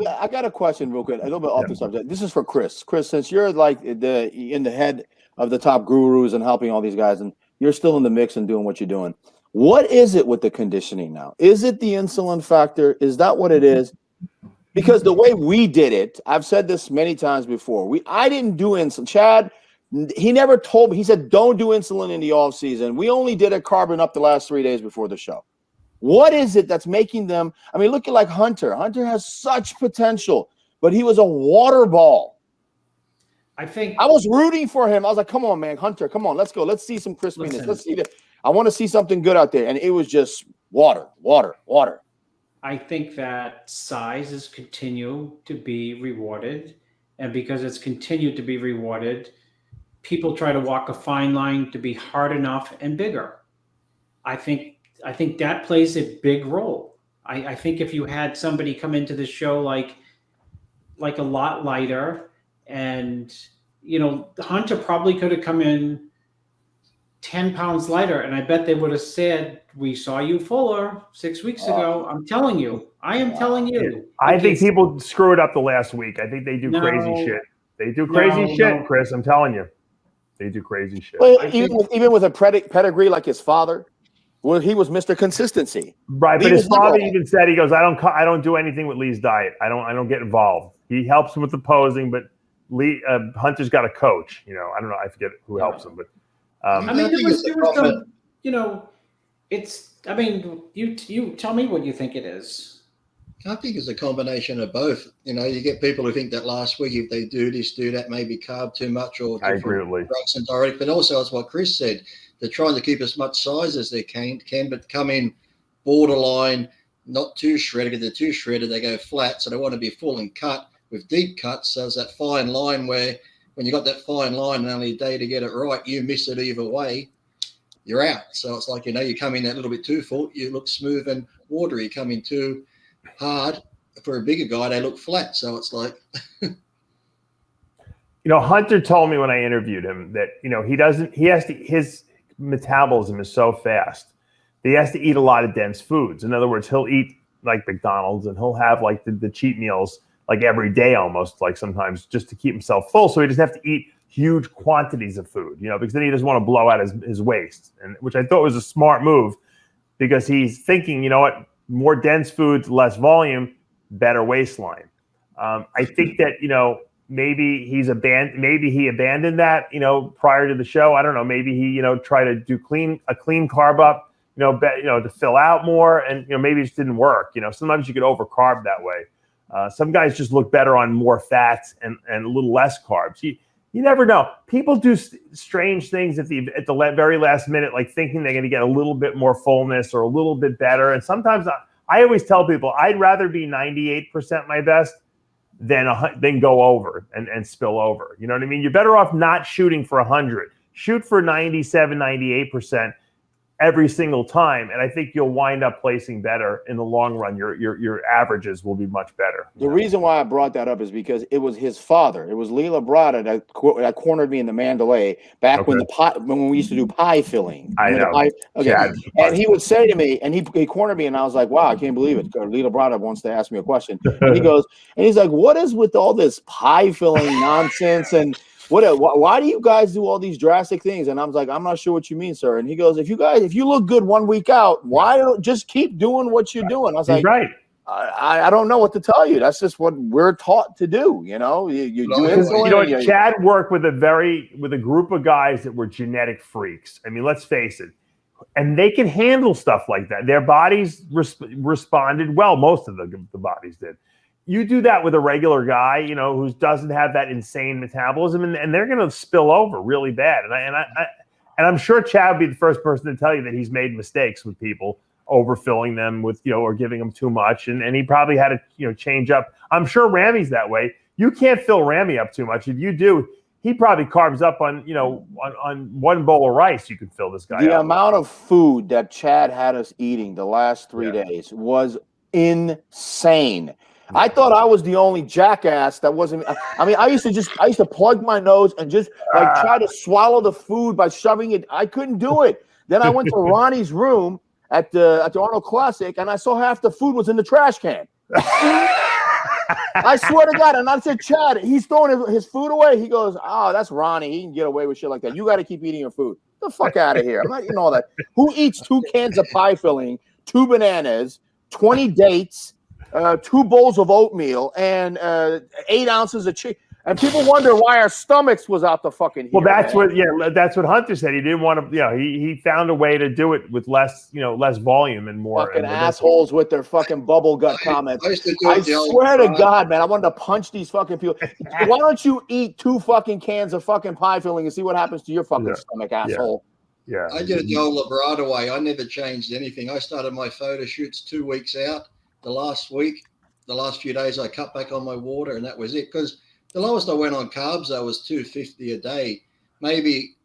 I got a question real quick, a little bit off the subject. This is for Chris. Chris, since you're like in the head of the top gurus and helping all these guys, and you're still in the mix and doing what you're doing, what is it with the conditioning now? Is it the insulin factor? Is that what it is? Because the way we did it, I've said this many times before. I didn't do insulin. Chad, he never told me. He said, don't do insulin in the off season. We only did a carbon up the last 3 days before the show. What is it that's making them? I mean, look at like Hunter. Hunter has such potential, but he was a water ball. I think I was rooting for him. I was like, come on, man, Hunter, come on, let's go. Let's see some crispiness. Let's see that. I want to see something good out there. And it was just water. I think that size is continue to be rewarded. And because it's continued to be rewarded, people try to walk a fine line to be hard enough and bigger. I think I think that plays a big role. I think if you had somebody come into the show like a lot lighter, and Hunter probably could have come in 10 pounds lighter, and I bet they would have said, "We saw you fuller 6 weeks ago." I'm telling you. I am telling you. I think people screw it up the last week. I think they do crazy No. shit. They do crazy shit, No. Chris. I'm telling you. They do crazy shit. Well, even with a pedigree like his father, well, he was Mr. Consistency. Right, Lee but his was father liberal. even said, he goes, I don't do anything with Lee's diet. I don't get involved. He helps him with the posing, but Hunter's got a coach. I don't know. I forget who helps him, but I mean, there was some, it's. I mean, you tell me what you think it is. I think it's a combination of both. You get people who think that last week, if they do this, do that, maybe carb too much or I agree with Lee. drugs and direct. But also, as what Chris said, they're trying to keep as much size as they can, but come in borderline, not too shredded. If they're too shredded, they go flat. So they want to be full and cut with deep cuts. So there's that fine line where when you got that fine line and only a day to get it right, you miss it either way, you're out. So it's like, you come in that little bit too full, you look smooth and watery. You come in too hard, for a bigger guy, they look flat. So it's like... Hunter told me when I interviewed him that, his metabolism is so fast that he has to eat a lot of dense foods. In other words, he'll eat like McDonald's and he'll have like the cheat meals like every day almost, like sometimes, just to keep himself full. So he doesn't have to eat huge quantities of food, because then he doesn't want to blow out his waist, and which I thought was a smart move, because he's thinking, more dense foods, less volume, better waistline. I think that, maybe he abandoned that, prior to the show. I don't know. Maybe he, tried to do a clean carb up, to fill out more, and, maybe it just didn't work. Sometimes you could over carb that way. Some guys just look better on more fats and a little less carbs. You never know. People do strange things at the very last minute, like thinking they're going to get a little bit more fullness or a little bit better. And sometimes I always tell people, I'd rather be 98% my best than go over and spill over. You know what I mean? You're better off not shooting for 100. Shoot for 97, 98% every single time, and I think you'll wind up placing better in the long run. Your averages will be much better. The reason why I brought that up is because it was his father. It was Lee Labrada that cornered me in the Mandalay back when we used to do pie filling. I know. And he would say to me, and he cornered me, and I was like, "Wow, I can't believe it." Lee Labrada wants to ask me a question, and he's like, "What is with all this pie filling nonsense and?" Why do you guys do all these drastic things? And I was like, I'm not sure what you mean, sir. And he goes, if you look good 1 week out, why don't just keep doing what you're doing? I was like, right. I don't know what to tell you. That's just what we're taught to do. You do Chad worked with a group of guys that were genetic freaks. I mean, let's face it. And they can handle stuff like that. Their bodies responded well. Most of the bodies did. You do that with a regular guy, who doesn't have that insane metabolism, and they're going to spill over really bad. And I'm sure Chad would be the first person to tell you that he's made mistakes with people, overfilling them with, or giving them too much, and he probably had to, change up. I'm sure Ramy's that way. You can't fill Ramy up too much. If you do, he probably carbs up on, on one bowl of rice. You could fill this guy up. The amount of food that Chad had us eating the last 3 days was insane. I thought I was the only jackass that wasn't. I mean, I used to plug my nose and just try to swallow the food by shoving it. I couldn't do it. Then I went to Ronnie's room at the Arnold Classic, and I saw half the food was in the trash can. I swear to God. And I said, Chad, he's throwing his food away. He goes, "Oh, that's Ronnie. He can get away with shit like that. You got to keep eating your food. Get the fuck out of here. I'm not eating all that. Who eats 2 cans of pie filling, 2 bananas, 20 dates, 2 bowls of oatmeal, and 8 ounces of chicken?" And people wonder why our stomachs was out the fucking here. Well, that's what Hunter said. He didn't want to, he found a way to do it with less volume and more. Fucking assholes with their fucking bubble gut comments. I swear to God, man, I wanted to punch these fucking people. Why don't you eat 2 fucking cans of fucking pie filling and see what happens to your fucking stomach, asshole? Yeah. I did it the old Labrada way. I never changed anything. I started my photo shoots 2 weeks out. The last few days, I cut back on my water, and that was it. Because the lowest I went on carbs, though, was 250 a day. Maybe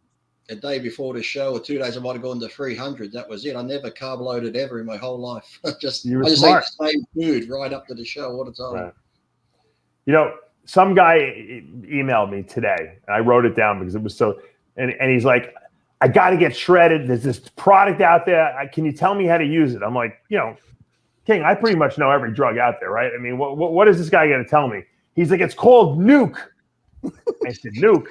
a day before the show or 2 days, I might have gone to 300. That was it. I never carb loaded ever in my whole life. I just ate the same food right up to the show all the time. Right. You know, some guy emailed me today, and I wrote it down because it was so, and he's like, I got to get shredded. There's this product out there. Can you tell me how to use it? I'm like, you know, King, I pretty much know every drug out there, right? I mean, what is this guy going to tell me? He's like, it's called Nuke. I said, Nuke.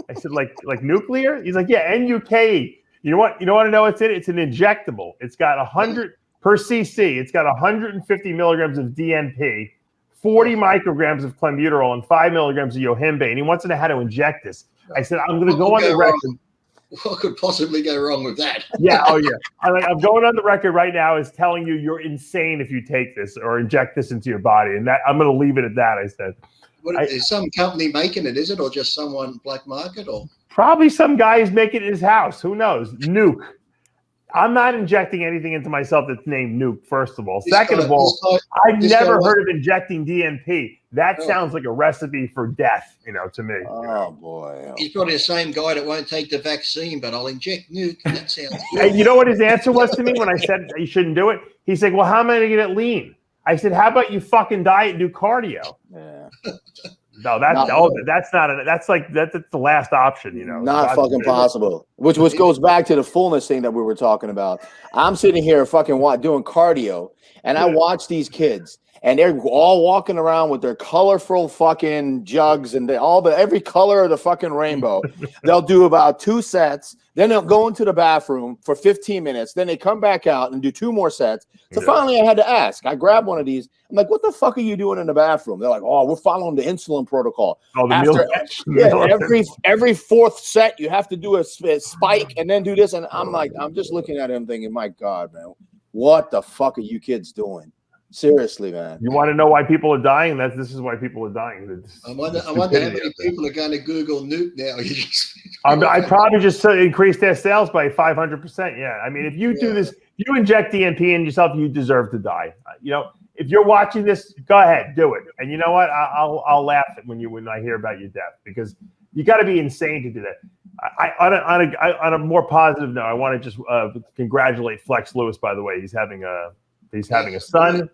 I said, like nuclear? He's like, yeah, N-U-K-E. You know what? You don't want to know what's in it? It's an injectable. It's got 100 per cc. It's got 150 milligrams of DNP, 40 micrograms of clenbuterol, and 5 milligrams of yohimbe. And he wants to know how to inject this. I said, I'm going to go on the record. What could possibly go wrong with that? Yeah. Oh, yeah. I'm going on the record right now as telling you you're insane if you take this or inject this into your body. And that I'm going to leave it at that, I said. Is some company making it, is it? Or just someone black market? Or probably some guy is making it in his house. Who knows? Nuke. I'm not injecting anything into myself that's named Nuke, first of all. Second of all, I've never heard of injecting DNP. That sounds like a recipe for death, you know, to me. Oh, boy. He's probably the same guy that won't take the vaccine, but I'll inject Nuke. That sounds good. And you know what his answer was to me when I said you shouldn't do it? He said, well, how am I going to get it lean? I said, how about you fucking diet and do cardio? Yeah. No, that's the last option, you know. Not fucking possible. Which goes back to the fullness thing that we were talking about. I'm sitting here fucking doing cardio, and I watch these kids, and they're all walking around with their colorful fucking jugs and every color of the fucking rainbow. They'll do about 2 sets, then they'll go into the bathroom for 15 minutes, then they come back out and do 2 more sets. So finally I had to ask. I grabbed one of these. I'm like, what the fuck are you doing in the bathroom? They're like, oh, we're following the insulin protocol. Oh, every 4th set you have to do a spike and then do this. And I'm like, I'm just looking at him thinking, my God, man, what the fuck are you kids doing? Seriously, man. You want to know why people are dying? This is why people are dying. I wonder how many people are going to Google Nuke now. I probably just increased their sales by 500%. Yeah, I mean, if you do this, if you inject DNP in yourself, you deserve to die. You know, if you're watching this, go ahead, do it. And you know what? I'll laugh when I hear about your death, because you got to be insane to do that. On a more positive note, I want to just congratulate Flex Lewis. By the way, he's having a son.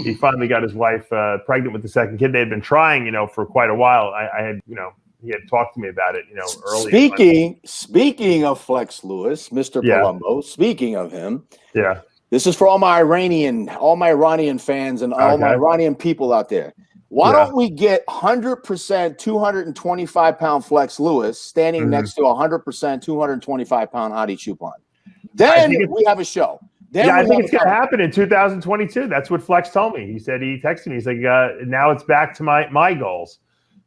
He finally got his wife pregnant with the second kid. They had been trying, you know, for quite a while. I had, you know, he had talked to me about it, you know, early. Speaking of Flex Lewis, Mr. Palumbo, speaking of him. Yeah. This is for all my Iranian fans and all my Iranian people out there. Why don't we get 100% 225-pound Flex Lewis standing next to 100% 225-pound Hadi Choopan? Then we have a show. I think it's going to happen in 2022. That's what Flex told me. He said, he texted me. He's like, now it's back to my goals.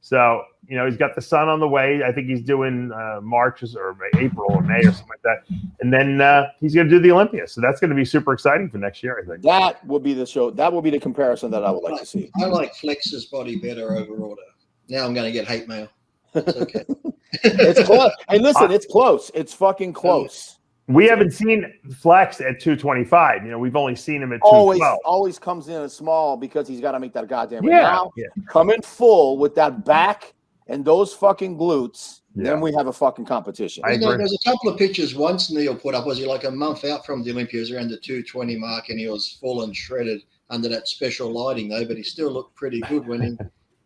So, you know, he's got the son on the way. I think he's doing March or April or May or something like that. And then he's going to do the Olympia. So that's going to be super exciting for next year, I think. That will be the show. That will be the comparison that I would like to see. I like Flex's body better overall. Now I'm going to get hate mail. It's okay. It's close. Hey, listen, it's close. It's fucking close. We haven't seen Flex at 225. You know, we've only seen him at 212. Always comes in as small because he's got to make that goddamn. Now, come in full with that back and those fucking glutes. Then we have a fucking competition. There's a couple of pictures once Neil put up. Was he like a month out from the Olympia? He was around the 220 mark, and he was full and shredded under that special lighting, though. But he still looked pretty good when he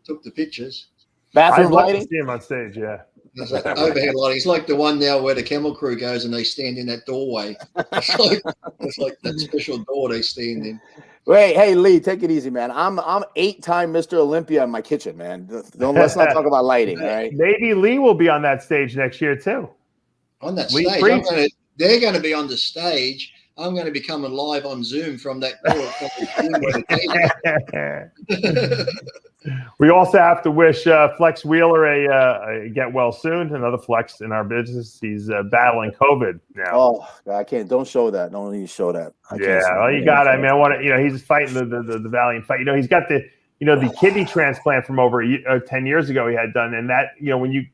took the pictures. Bathroom lighting. See him on stage, It's like overhead lighting. It's like the one now where the camel crew goes and they stand in that doorway. It's like that special door they stand in. Wait, hey Lee, take it easy, man. I'm 8-time Mr. Olympia in my kitchen, man. Let's not talk about lighting, all right? Maybe Lee will be on that stage next year too. On that stage, they're going to be on the stage. I'm going to be coming live on Zoom from that door. We also have to wish Flex Wheeler a get well soon. Another Flex in our business. He's battling COVID now. Oh, I can't. Don't show that. Don't even show that. You got it. I mean, I want to. You know, he's fighting the valiant fight. You know, he's got the kidney transplant from over 10 years ago he had done, and that when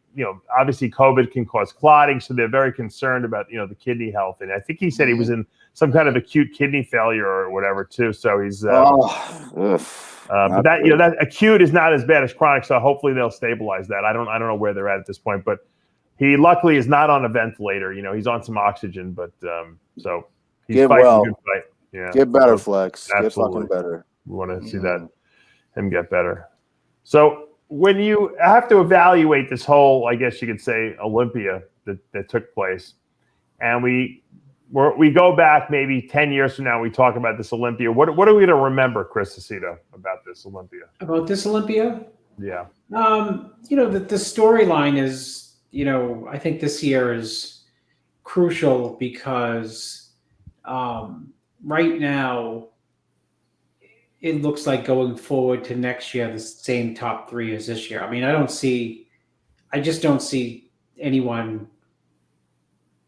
obviously COVID can cause clotting, so they're very concerned about the kidney health. And I think he said he was in some kind of acute kidney failure or whatever too. So he's. But that acute is not as bad as chronic, so hopefully they'll stabilize that. I don't know where they're at this point, but he luckily is not on a ventilator. You know, he's on some oxygen, but so he's Get fighting well. a good fight. Yeah, Get better, so, Flex. absolutely. Get fucking better. We want to see that him get better. So when you have to evaluate this whole, I guess you could say, Olympia that took place, and we go back maybe 10 years from now, we talk about this Olympia. What are we going to remember, Chris Aceto, about this Olympia? About this Olympia? Yeah. You know, the storyline is, you know, I think this year is crucial because right now it looks like going forward to next year, the same top three as this year. I mean, I just don't see anyone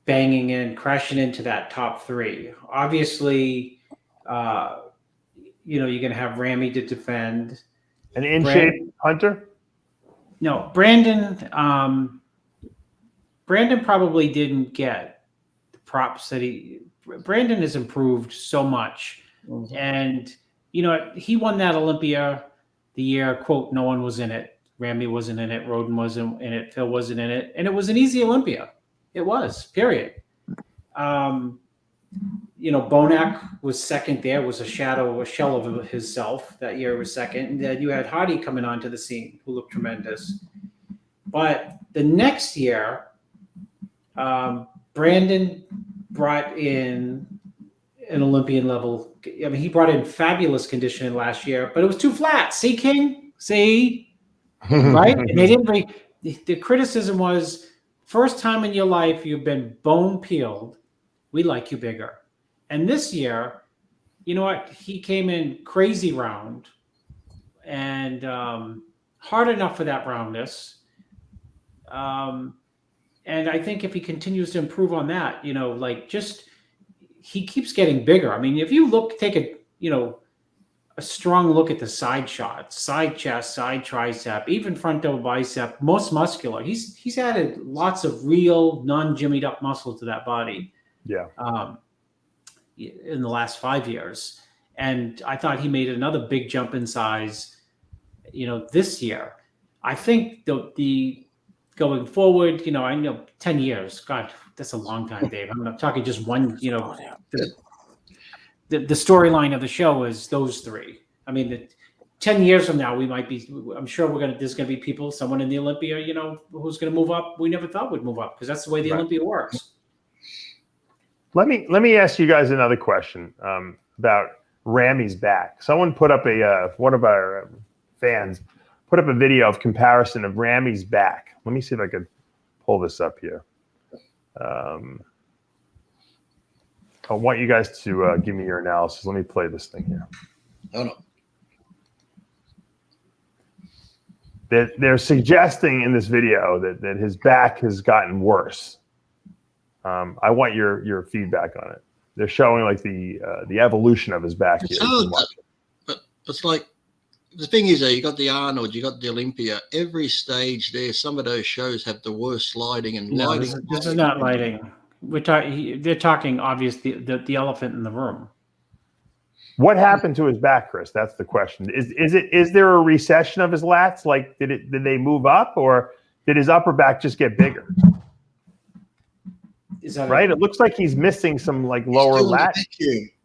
banging in, crashing into that top three. Obviously, you know, you're going to have Ramy to defend. An in-shape Hunter? No, Brandon probably didn't get the props that Brandon has improved so much. Mm-hmm. And, you know, he won that Olympia the year, quote, no one was in it. Ramy wasn't in it. Roden wasn't in it. Phil wasn't in it. And it was an easy Olympia. It was, period. You know, Bonac was second there, was a shell of himself. That year was second. And then you had Hadi coming onto the scene, who looked tremendous. But the next year, Brandon brought in an Olympian level. I mean, he brought in fabulous conditioning last year, but it was too flat. See, King? See? Right? And they didn't bring – the criticism was, first time in your life you've been bone peeled, we like you bigger. And this year, you know what? He came in crazy round and hard enough for that roundness. And I think if he continues to improve on that, you know, like just he keeps getting bigger. I mean, if you take a strong look at the side shots, side chest, side tricep, even front double bicep, most muscular. He's added lots of real non-jimmied up muscle to that body. Yeah. In the last 5 years. And I thought he made another big jump in size, you know, this year. I think the going forward, you know, I know 10 years, God, that's a long time, Dave. I'm not talking just one, you know, the storyline of the show is those three. I mean, 10 years from now, we might be, I'm sure there's going to be people, someone in the Olympia, you know, who's going to move up. We never thought would move up because that's the way the Olympia works. Let me ask you guys another question about Ramy's back. Someone put up one of our fans put up a video of comparison of Ramy's back. Let me see if I can pull this up here. I want you guys to give me your analysis. Let me play this thing here. Oh, no. They're suggesting in this video that his back has gotten worse. I want your feedback on it. They're showing like the evolution of his back here. But it's like the thing is, you got the Arnold, you got the Olympia. Every stage there, some of those shows have the worst lighting and lighting. This is not lighting. They're talking obviously the elephant in the room. What happened to his back, Chris? That's the question. Is there a recession of his lats? Like did they move up, or did his upper back just get bigger? Is that right? It looks like he's missing some like lower lat.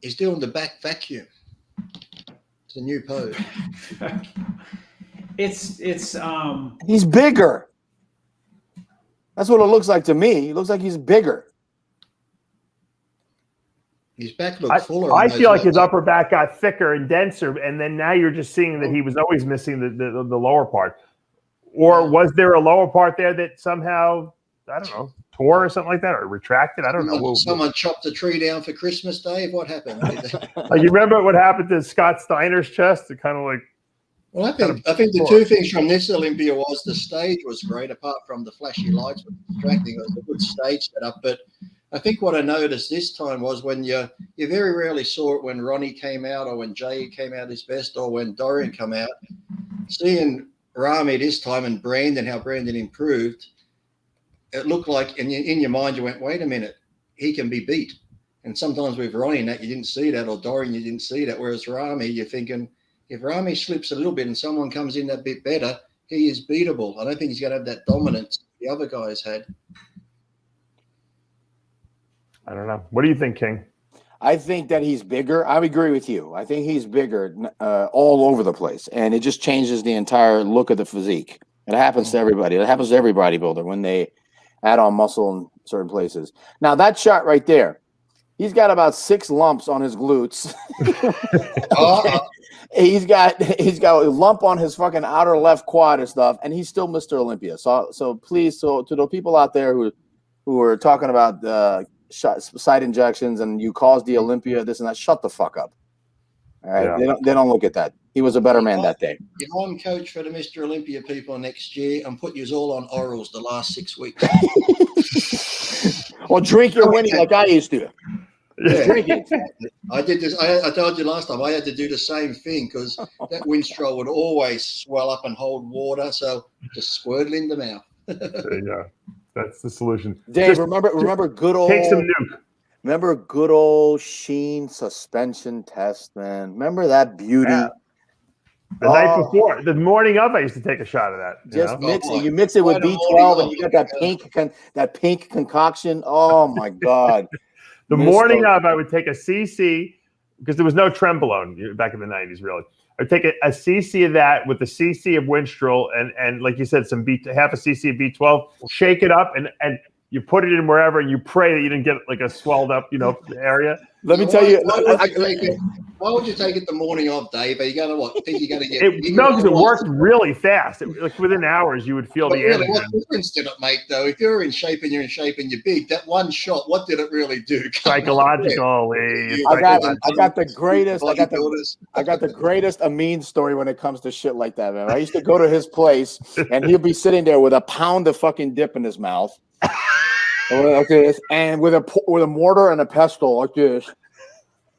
He's doing the back vacuum. It's a new pose. It's he's bigger. That's what it looks like to me. It looks like he's bigger. His back looks fuller. I feel like his upper back got thicker and denser, and then now you're just seeing that he was always missing the lower part. Or was there a lower part there that somehow, I don't know, tore or something like that, or retracted? I don't know. Someone chopped a tree down for Christmas, Dave? What happened? Like, you remember what happened to Scott Steiner's chest? It kind of like. Well, I think the two things from this Olympia was the stage was great, apart from the flashy lights were distracting. It was a good stage setup, but I think what I noticed this time was when you very rarely saw it when Ronnie came out or when Jay came out his best or when Dorian came out. Seeing Ramy this time and Brandon, how Brandon improved, it looked like in your mind you went, wait a minute, he can be beat. And sometimes with Ronnie and that you didn't see that, or Dorian you didn't see that, whereas Ramy you're thinking, if Ramy slips a little bit and someone comes in that bit better, he is beatable. I don't think he's going to have that dominance the other guys had. I don't know. What do you think, King? I think that he's bigger. I agree with you. I think he's bigger all over the place, and it just changes the entire look of the physique. It happens to everybody. It happens to every bodybuilder when they add on muscle in certain places. Now, that shot right there, he's got about 6 lumps on his glutes. Okay. He's got a lump on his fucking outer left quad and stuff, and he's still Mr. Olympia. So please, to the people out there who are talking about site injections and you caused the Olympia, this and that, shut the fuck up. All right, yeah. They don't look at that. He was a better man that day. If I'm coach for the Mr. Olympia people next year, and put you all on orals the last 6 weeks. Or drink your winning like I used to. Yeah, drink it. I did this. I told you last time I had to do the same thing because that Winstraw would always swell up and hold water, so just squirt it in the mouth. There you go. That's the solution. Dave, remember good old. Take some nuke. Remember good old Sheen suspension test, man. Remember that beauty? Yeah. The night before, the morning of, I used to take a shot of that. Just mix it. You mix it with B12, and you got that pink concoction. Oh my God! The morning of, I would take a CC because there was no Trenbolone back in the 90s, really. I'd take a CC of that with the CC of Winstrol and like you said, half a CC of B12. Shake it up and you put it in wherever, and you pray that you didn't get like a swelled up, area. Let me tell you. Why would you take it the morning of, Dave? Are you going to what? Think you're going to get? No, because it worked really fast. Like within hours, you would feel the really, energy. What difference did it make, though? If you're in shape and you're big, that one shot, what did it really do? Psychologically, I got the greatest Amin story when it comes to shit like that, man. I used to go to his place, and he'd be sitting there with a pound of fucking dip in his mouth. Like this, and with a mortar and a pestle like this.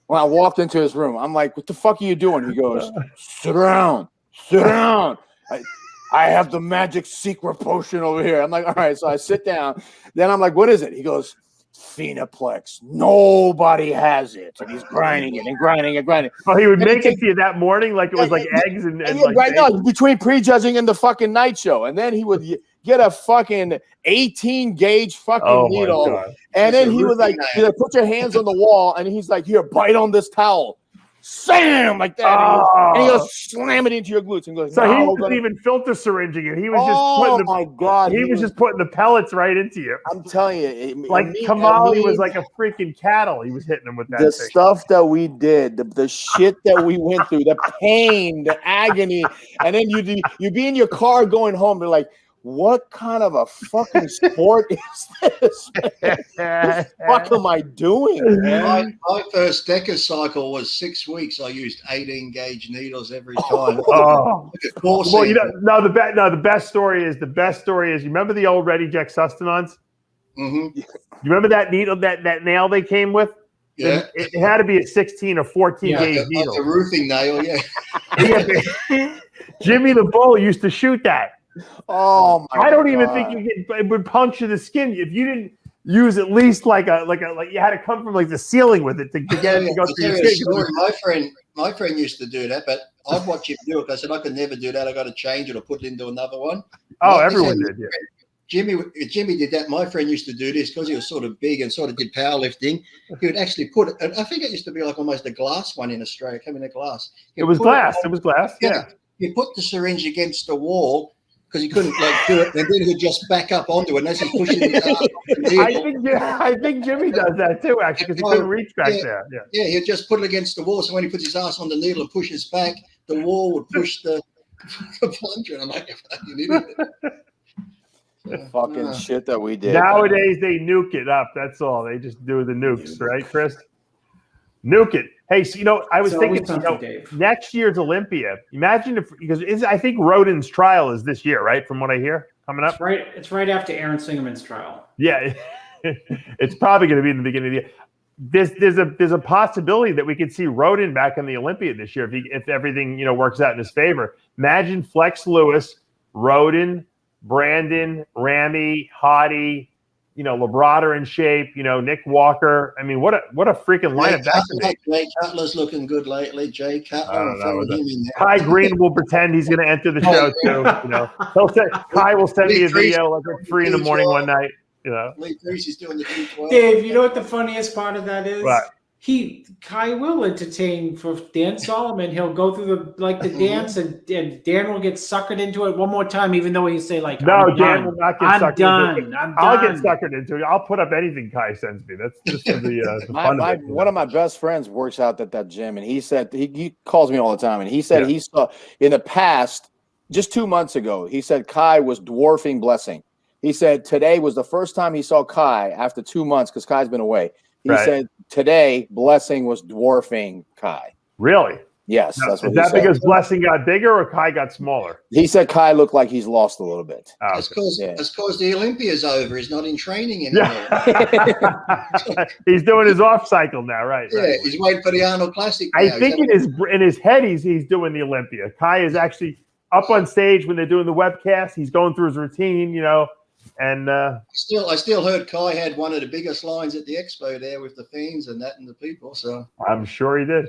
When I walked into his room, I'm like, "What the fuck are you doing?" He goes, "Sit down. I have the magic secret potion over here." I'm like, "All right." So I sit down. Then I'm like, "What is it?" He goes, "Phenoplex. Nobody has it." And he's grinding it and grinding and grinding. Oh, he would make it to you that morning like it was like eggs and like right now between prejudging and the fucking night show, and then he would get a fucking 18 gauge fucking needle, and then he was like, "Put your hands on the wall," and he's like, "Here, bite on this towel." Sam, like that, and he goes slam it into your glutes and goes. So he wasn't even filter syringing it. He was just just putting the pellets right into you. I'm telling you, Kamali was like a freaking cattle. He was hitting them with that. The stuff that we did, the shit that we went through, the pain, the agony, and then you'd be in your car going home. They're like, "What kind of a fucking sport is this? What the fuck am I doing, man?" My first DECA cycle was 6 weeks. I used 18 gauge needles every time. Well, the best story is you remember the old Ready Jack Sustenance? Mm-hmm. You remember that needle, that nail they came with? Yeah, it had to be a 16 or 14 gauge needle. Like a roofing nail, yeah. Jimmy the Bull used to shoot that. Oh my! I don't even think it would puncture the skin if you didn't use at least like you had to come from like the ceiling with it to get it to go through your skin. My friend used to do that, but I'd watch him do it. I said I could never do that. I got to change it or put it into another one. Oh, everyone did. Yeah. Jimmy did that. My friend used to do this because he was sort of big and sort of did powerlifting. He would actually put it. I think it used to be like almost a glass one in Australia, coming in a glass. It was glass. It was glass. Yeah. He put the syringe against the wall because he couldn't do it, and then he'd just back up onto it. And as he's pushing it, I think Jimmy does that too, actually, because he couldn't reach back there. Yeah, he'd just put it against the wall. So when he puts his ass on the needle and pushes back, the wall would push the plunger. And I'm like, "You idiot." Fucking shit that we did. Nowadays, they nuke it up. That's all. They just do the nukes, right, Chris? Nuke it. Hey, so I was thinking, next year's Olympia. Imagine because I think Rodin's trial is this year, right? From what I hear, coming up. It's right after Aaron Singerman's trial. Yeah, it's probably going to be in the beginning of the year. There's a possibility that we could see Rodin back in the Olympia this year if everything works out in his favor. Imagine Flex Lewis, Rodin, Brandon, Ramy, Hadi, Labrada in shape, Nick Walker. I mean, what a freaking lineup that could be. Jay Cutler's looking good lately. Jay Cutler, I'm throwing him in there. Kai Green will pretend he's going to enter the show too. He'll say Kai will send me a video like at 3 a.m. one night. Lee Creasy's doing the 212. Dave, you know what the funniest part of that is? What? Kai will entertain for Dan Solomon. He'll go through the dance, and Dan will get suckered into it one more time, even though he say like, "No, Dan will not get suckered into it. I'll get done. suckered into it. I'll put up anything Kai sends me. That's just the fun of it. One of my best friends works out at that gym, and he said he calls me all the time, and he said he saw in the past, just 2 months ago, he said Kai was dwarfing Blessing. He said today was the first time he saw Kai after 2 months because Kai's been away. He said today Blessing was dwarfing Kai. Really? Yes. Now, that's what is that he said. because Blessing got bigger or Kai got smaller? He said Kai looked like he's lost a little bit. Oh, That's because the Olympia's over. He's not in training anymore. Yeah. He's doing his off cycle now, right? Yeah, right. he's waiting for the Arnold Classic. I think in his head he's doing the Olympia. Kai is actually up on stage when they're doing the webcast. He's going through his routine, and I still heard Kai had one of the biggest lines at the expo there with the fans and the people. So I'm sure he did.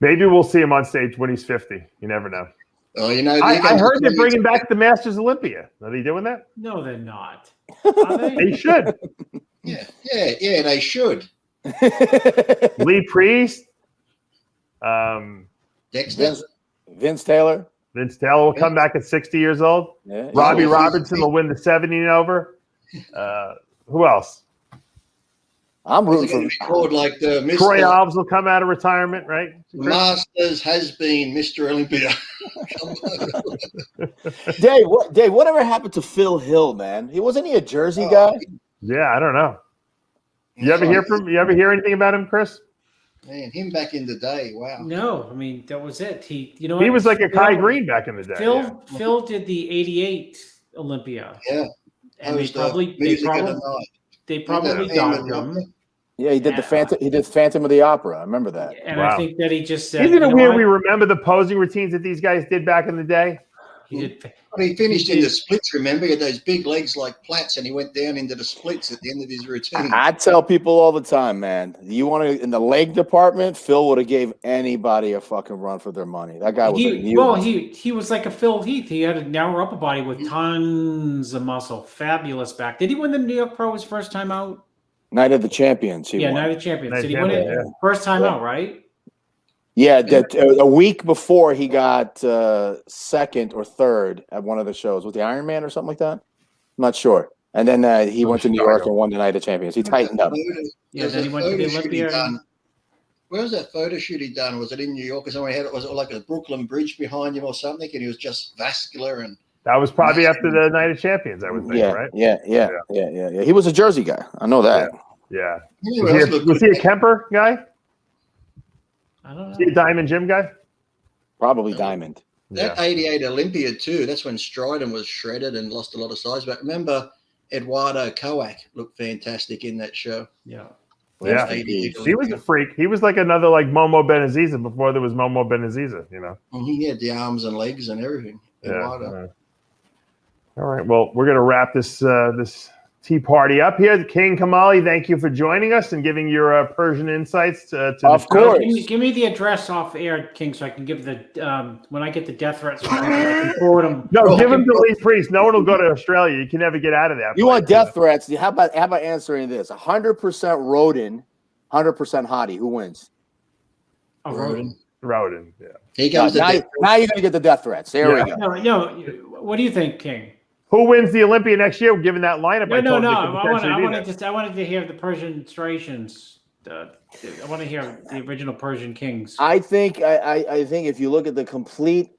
Maybe we'll see him on stage when he's 50. You never know. Oh, I heard they're bringing back the Masters Olympia. Are they doing that? No, they're not. Are they? They should. Yeah, they should. Lee Priest, Dexter. Vince Taylor. Vince Taylor will come back at 60 years old. Yeah, Robbie Robertson will win the 70 and over. Who else? I'm rooting for called like the Mr. Troy Alves will come out of retirement, right? Masters has been Mr. Olympia. Dave, whatever happened to Phil Hill, man? Wasn't he a Jersey guy? Yeah, I don't know. You ever hear anything about him, Chris? Man, him back in the day, wow. No, I mean that was it. He was like a Kai Green back in the day. Phil did the '88 Olympia. Yeah, and they probably dogged him. Yeah, he did the Phantom. He did Phantom of the Opera. I remember that. And I think that he just said, "Isn't it weird? We remember the posing routines that these guys did back in the day." He did. But he finished in the splits. Remember, he had those big legs like plats, and he went down into the splits at the end of his routine. I tell people all the time, man. You want to in the leg department? Phil would have gave anybody a fucking run for their money. That guy was he was like a Phil Heath. He had a narrow upper body with tons of muscle, fabulous back. Did he win the New York Pro his first time out? Night of the Champions. Night of the Champions. Did he win it first time out? Right. Yeah, a week before he got second or third at one of the shows with the Iron Man or something like that. I'm not sure. And then he went to New York and won the Night of Champions. He tightened up. Yeah, then he went to the Olympia. Where was that photo shoot he done? Was it in New York or somewhere? Was it like a Brooklyn Bridge behind him or something? And he was just vascular and. That was probably after the Night of Champions, I would think, right? Yeah. He was a Jersey guy. I know that. Yeah. Was he a Kemper guy? I don't know. Was he a Diamond Gym guy? Probably Diamond. That 88 Olympia, too, that's when Stridon was shredded and lost a lot of size. But remember, Eduardo Koak looked fantastic in that show. Yeah. Yeah. He was a freak. He was like another like Momo Benaziza before there was Momo Benaziza, He had the arms and legs and everything. Eduardo. All right. Well, we're going to wrap this tea party up here. King Kamali, thank you for joining us and giving your Persian insights. Of course. Give me the address off air, King, so I can give the when I get the death threats. I can forward them. No, give them to Lee Priest. No one will go to Australia. You can never get out of that. You want death threats? How about answering this? 100% Roden, 100% Hadi. Who wins? Oh, Roden. Yeah. He comes now you're going to get the death threats. There we go. No. What do you think, King? Who wins the Olympia next year? Given that lineup, No. I wanted to hear the Persian striations. I want to hear the original Persian kings. I think if you look at the complete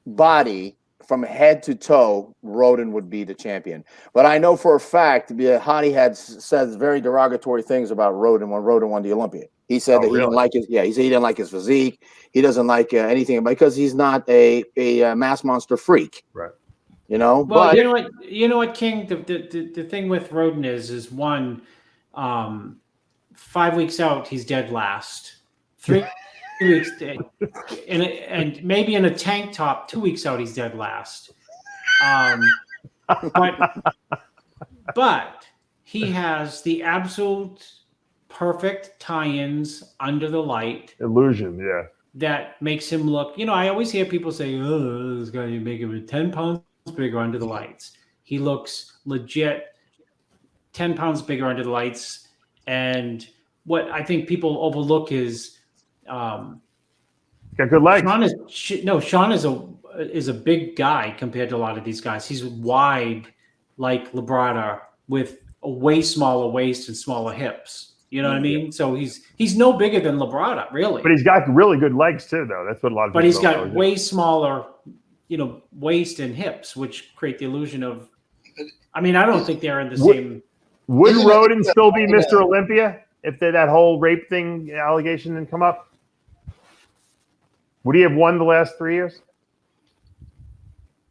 body from head to toe, Roden would be the champion. But I know for a fact Hadi had said very derogatory things about Roden when Roden won the Olympia. He said he didn't like his. Yeah, he said he didn't like his physique. He doesn't like anything because he's not a mass monster freak. Right. Well, but you know what, King. The thing with Roden is one, 5 weeks out he's dead last. 3 weeks dead, and maybe in a tank top 2 weeks out he's dead last. But But he has the absolute perfect tie-ins under the light. Illusion, yeah. That makes him look, I always hear people say, oh, this guy, you make him 10 pounds bigger under the lights. He looks legit 10 pounds bigger under the lights. And what I think people overlook is got good legs. Sean is a big guy compared to a lot of these guys. He's wide like Labrada with a way smaller waist and smaller hips. You know what I mean? So he's no bigger than Labrada, really. But he's got really good legs too, though. That's what a lot of people. But he's got know. way smaller, waist and hips, which create the illusion of. I mean, I don't think they're in the same. Would Roden still be Mr. Olympia if that whole rape thing allegation didn't come up? Would he have won the last 3 years?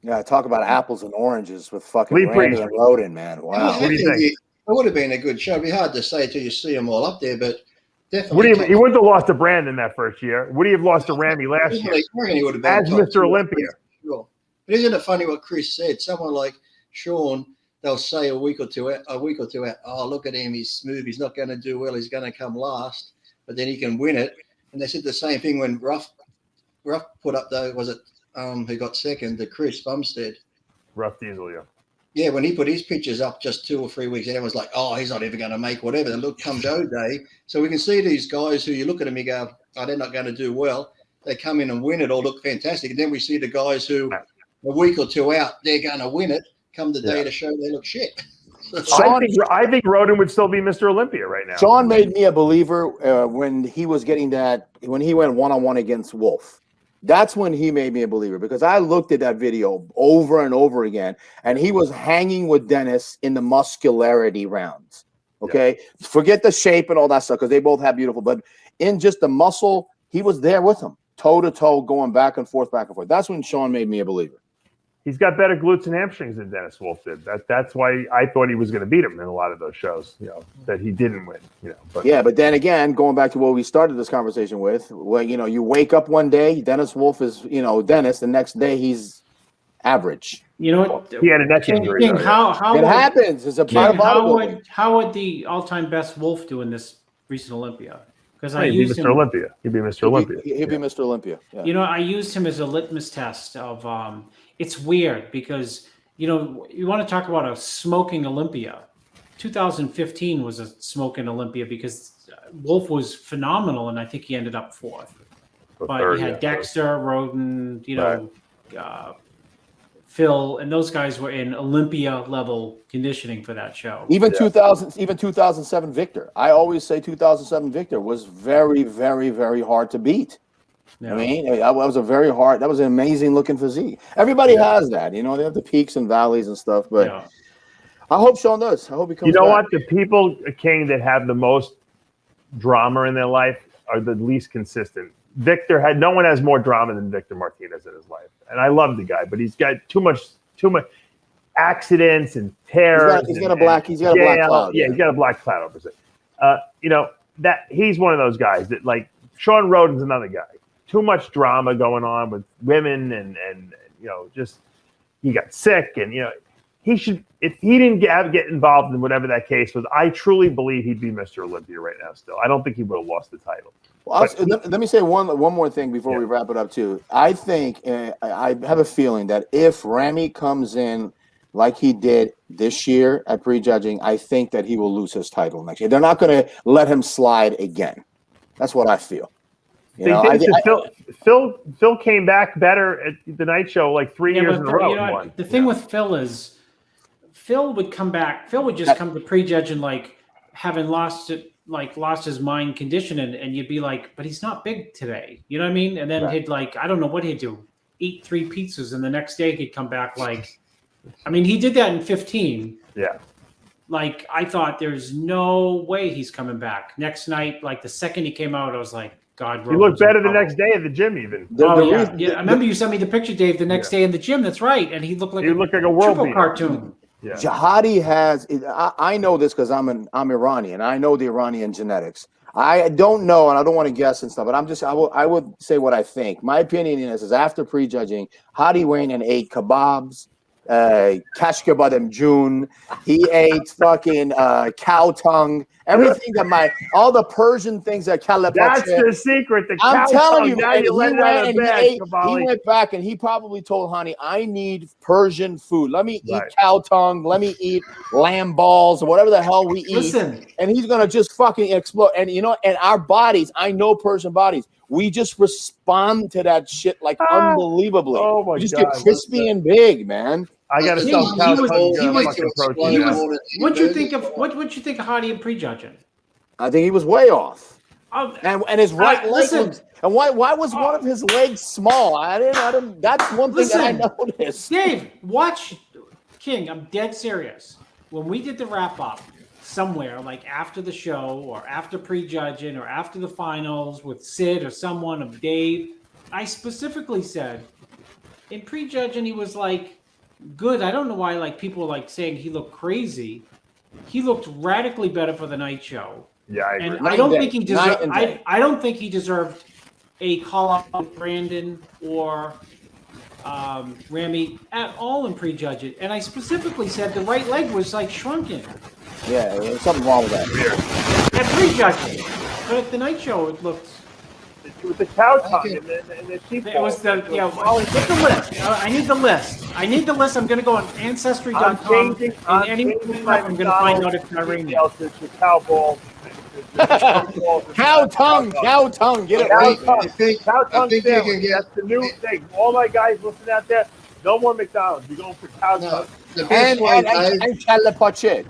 Yeah, talk about apples and oranges with fucking Lee Randy Priest. and Roden, man. Wow. What do you think? It would have been a good show. It'd be hard to say till you see them all up there, but definitely. He wouldn't have lost to Brandon that first year. Would he have lost to Ramy last year? He would have been As Mr. Olympia. Sure. But isn't it funny what Chris said? Someone like Sean, they'll say a week or two out, oh, look at him, he's smooth, he's not going to do well, he's going to come last, but then he can win it. And they said the same thing when Ruff put up, though, was it who got second, the Chris Bumstead? Ruff Diesel, yeah. Yeah, when he put his pictures up just 2 or 3 weeks, everyone's like, oh, he's not ever going to make whatever. Then look, come Joe Day. So we can see these guys who you look at them, you go, oh, they're not going to do well. They come in and win it or look fantastic. And then we see the guys who a week or two out, they're going to win it. Come the day to show, they look shit. I think Roden would still be Mr. Olympia right now. Sean made me a believer when he was getting when he went one-on-one against Wolf. That's when he made me a believer because I looked at that video over and over again, and he was hanging with Dennis in the muscularity rounds. Okay, forget the shape and all that stuff because they both have beautiful, but in just the muscle, he was there with him, toe to toe, going back and forth. That's when Sean made me a believer. He's got better glutes and hamstrings than Dennis Wolf did. That's why I thought he was going to beat him in a lot of those shows. That he didn't win. But then again, going back to what we started this conversation with, you wake up one day, Dennis Wolf is Dennis. The next day he's average. You know what? He had a neck injury. How it happens? It's a part of bodybuilding. How would the all-time best Wolf do in this recent Olympia? Because he'd be Mr. Olympia. He'd be Mr. Olympia. He'd be Mr. Olympia. Yeah. I used him as a litmus test of. It's weird because you want to talk about a smoking Olympia. 2015 was a smoking Olympia because Wolf was phenomenal, and I think he ended up fourth. But you had Dexter, Roden, Phil, and those guys were in Olympia level conditioning for that show. Even 2007 Victor. I always say 2007 Victor was very, very, very hard to beat. Yeah. I mean, that was an amazing looking physique. Everybody has that, they have the peaks and valleys and stuff, but I hope Sean does. I hope he comes back. What? The people, King, that have the most drama in their life are the least consistent. No one has more drama than Victor Martinez in his life. And I love the guy, but he's got too much accidents and terrors. He's got a black cloud. Yeah, he's got a black cloud over his head. That he's one of those guys that, like, Sean Roden's another guy. Too much drama going on with women and just he got sick and he should, if he didn't get involved in whatever that case was, I truly believe he'd be Mr. Olympia right now still. I don't think he would have lost the title. Well, let me say one more thing before we wrap it up too. I think I have a feeling that if Ramy comes in like he did this year at prejudging, I think that he will lose his title next year. They're not going to let him slide again. That's what I feel. Phil came back better at the night show like 3 years in a row. The thing with Phil is Phil would come back. Phil would just come to prejudge and having lost his mind condition, and you'd be like, but he's not big today. You know what I mean? And then he'd I don't know what he'd do, eat 3 pizzas, and the next day he'd come back he did that in 15. Yeah. I thought there's no way he's coming back. Next night, the second he came out, I was like, God, he looked better the next day at the gym, even. I remember you sent me the picture, Dave, the next day in the gym. That's right, and he looked like a world beater. Cartoon. Yeah. Hadi has. I know this because I'm Iranian. I know the Iranian genetics. I don't know, and I don't want to guess and stuff. But I would say what I think. My opinion is after prejudging, Hadi went and ate kebabs kashka badam June. He ate fucking cow tongue. Everything that all the Persian things that That's the secret. The I'm cow telling tongue. you, Now and you let it out of bed, he went back and he probably told Hani, I need Persian food. Let me eat cow tongue. Let me eat lamb balls or whatever the hell we eat. Listen. And he's going to just fucking explode. And, and our bodies, I know Persian bodies, we just respond to that shit like unbelievably. Oh, my we just God. get crispy and big, man. I got to stop cow tongue protein. What'd you think of Hadi and prejudging? I think he was way off. And his right leg was, and why was one of his legs small? I didn't. That's one thing that I noticed. Dave, watch King. I'm dead serious. When we did the wrap up somewhere, like after the show or after prejudging or after the finals with Sid or someone of Dave, I specifically said in prejudging he was like good. I don't know why like people were like saying he looked crazy. He looked radically better for the night show. Yeah, I agree. And I don't think he deserved. I don't think he deserved a call out with Brandon or Rami at all in prejudging. And I specifically said the right leg was like shrunken. Yeah, there's something wrong with that. At prejudging, but at the night show it looked. It was the cow tongue and the sheep. It was the get the list. I need the list. I'm going to go on Ancestry.com. And any I'm going to find out if Iranian. It's the cow ball. Cow tongue. Get it right. Cow tongue. I think you can get, that's the new thing. All my guys listening out there, no more McDonald's. You're going for cow tongue. And calapache.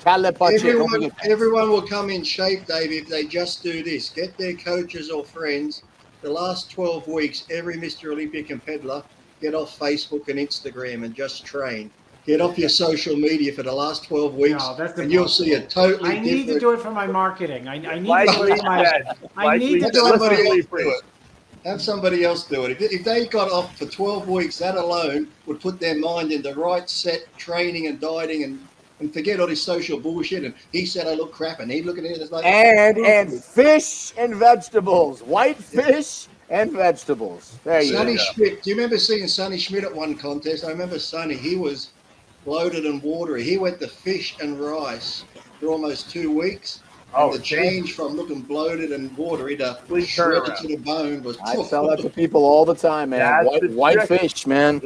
Everyone will come in shape, Dave, if they just do this. Get their coaches or friends. The last 12 weeks, every Mr. Olympia competitor, get off Facebook and Instagram and just train. Get off your social media for the last 12 weeks, and you'll see a totally different... I need to do it for my marketing. I need like to do it for my... I need to do it. Have somebody else do it. If they got off for 12 weeks, that alone would put their mind in the right set training and dieting and forget all this social bullshit. And he said I look crap, and he looking at it as like... And fish and vegetables. White fish and vegetables. There you go. Sonny Schmidt. Do you remember seeing Sonny Schmidt at one contest? I remember Sonny. He was bloated and watery. He went to fish and rice for almost 2 weeks. And the change from looking bloated and watery to shredded to the bone was... I tell that to people all the time, man. White fish, man.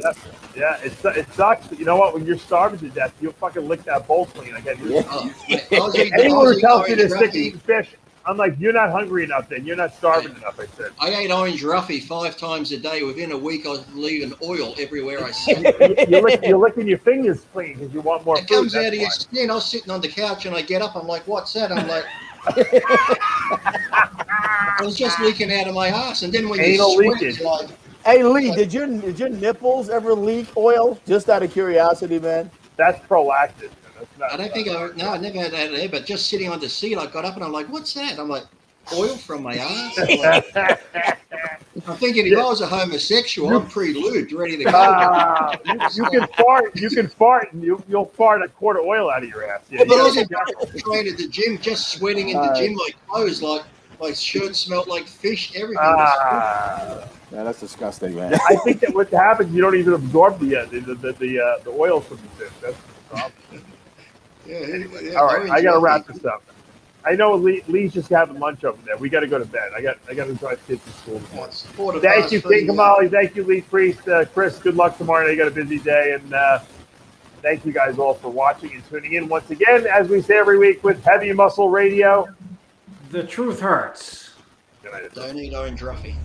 Yeah, it sucks. But you know what? When you're starving to death, you'll fucking lick that bowl clean. Anyone who tells you to stick eating fish, I'm like, you're not hungry enough then. You're not starving enough, I said. I ate orange roughy 5 times a day. Within a week, I was leaving oil everywhere I sat. You're licking your fingers clean because you want more food. It comes out of your skin. I was sitting on the couch and I get up. I'm like, what's that? I'm like... I was just leaking out of my ass. And then when you sweat, it's like... Hey, Lee, did your nipples ever leak oil? Just out of curiosity, man. That's prolactin. I don't think I never had that there, but just sitting on the seat, I got up and I'm like, what's that? I'm like, oil from my ass? I'm thinking if I was a homosexual, I'm pre-lubed, ready to go. You can fart, and you'll fart a quart of oil out of your ass. Yeah, but I was trained at the gym, just sweating in the gym like clothes, like my shirt smelled like fish, everything. Yeah, that's disgusting, man. I think that what happens, you don't even absorb the oil from the fish. That's the problem. Yeah, all right, I got to wrap this up. I know Lee's just having lunch over there. We got to go to bed. I got to drive kids to school tomorrow. Thank you, King Kamali. Thank you, Lee Priest. Chris, good luck tomorrow. You got a busy day, and thank you guys all for watching and tuning in once again. As we say every week with Heavy Muscle Radio, the truth hurts. Good night. Don't eat orange roughy.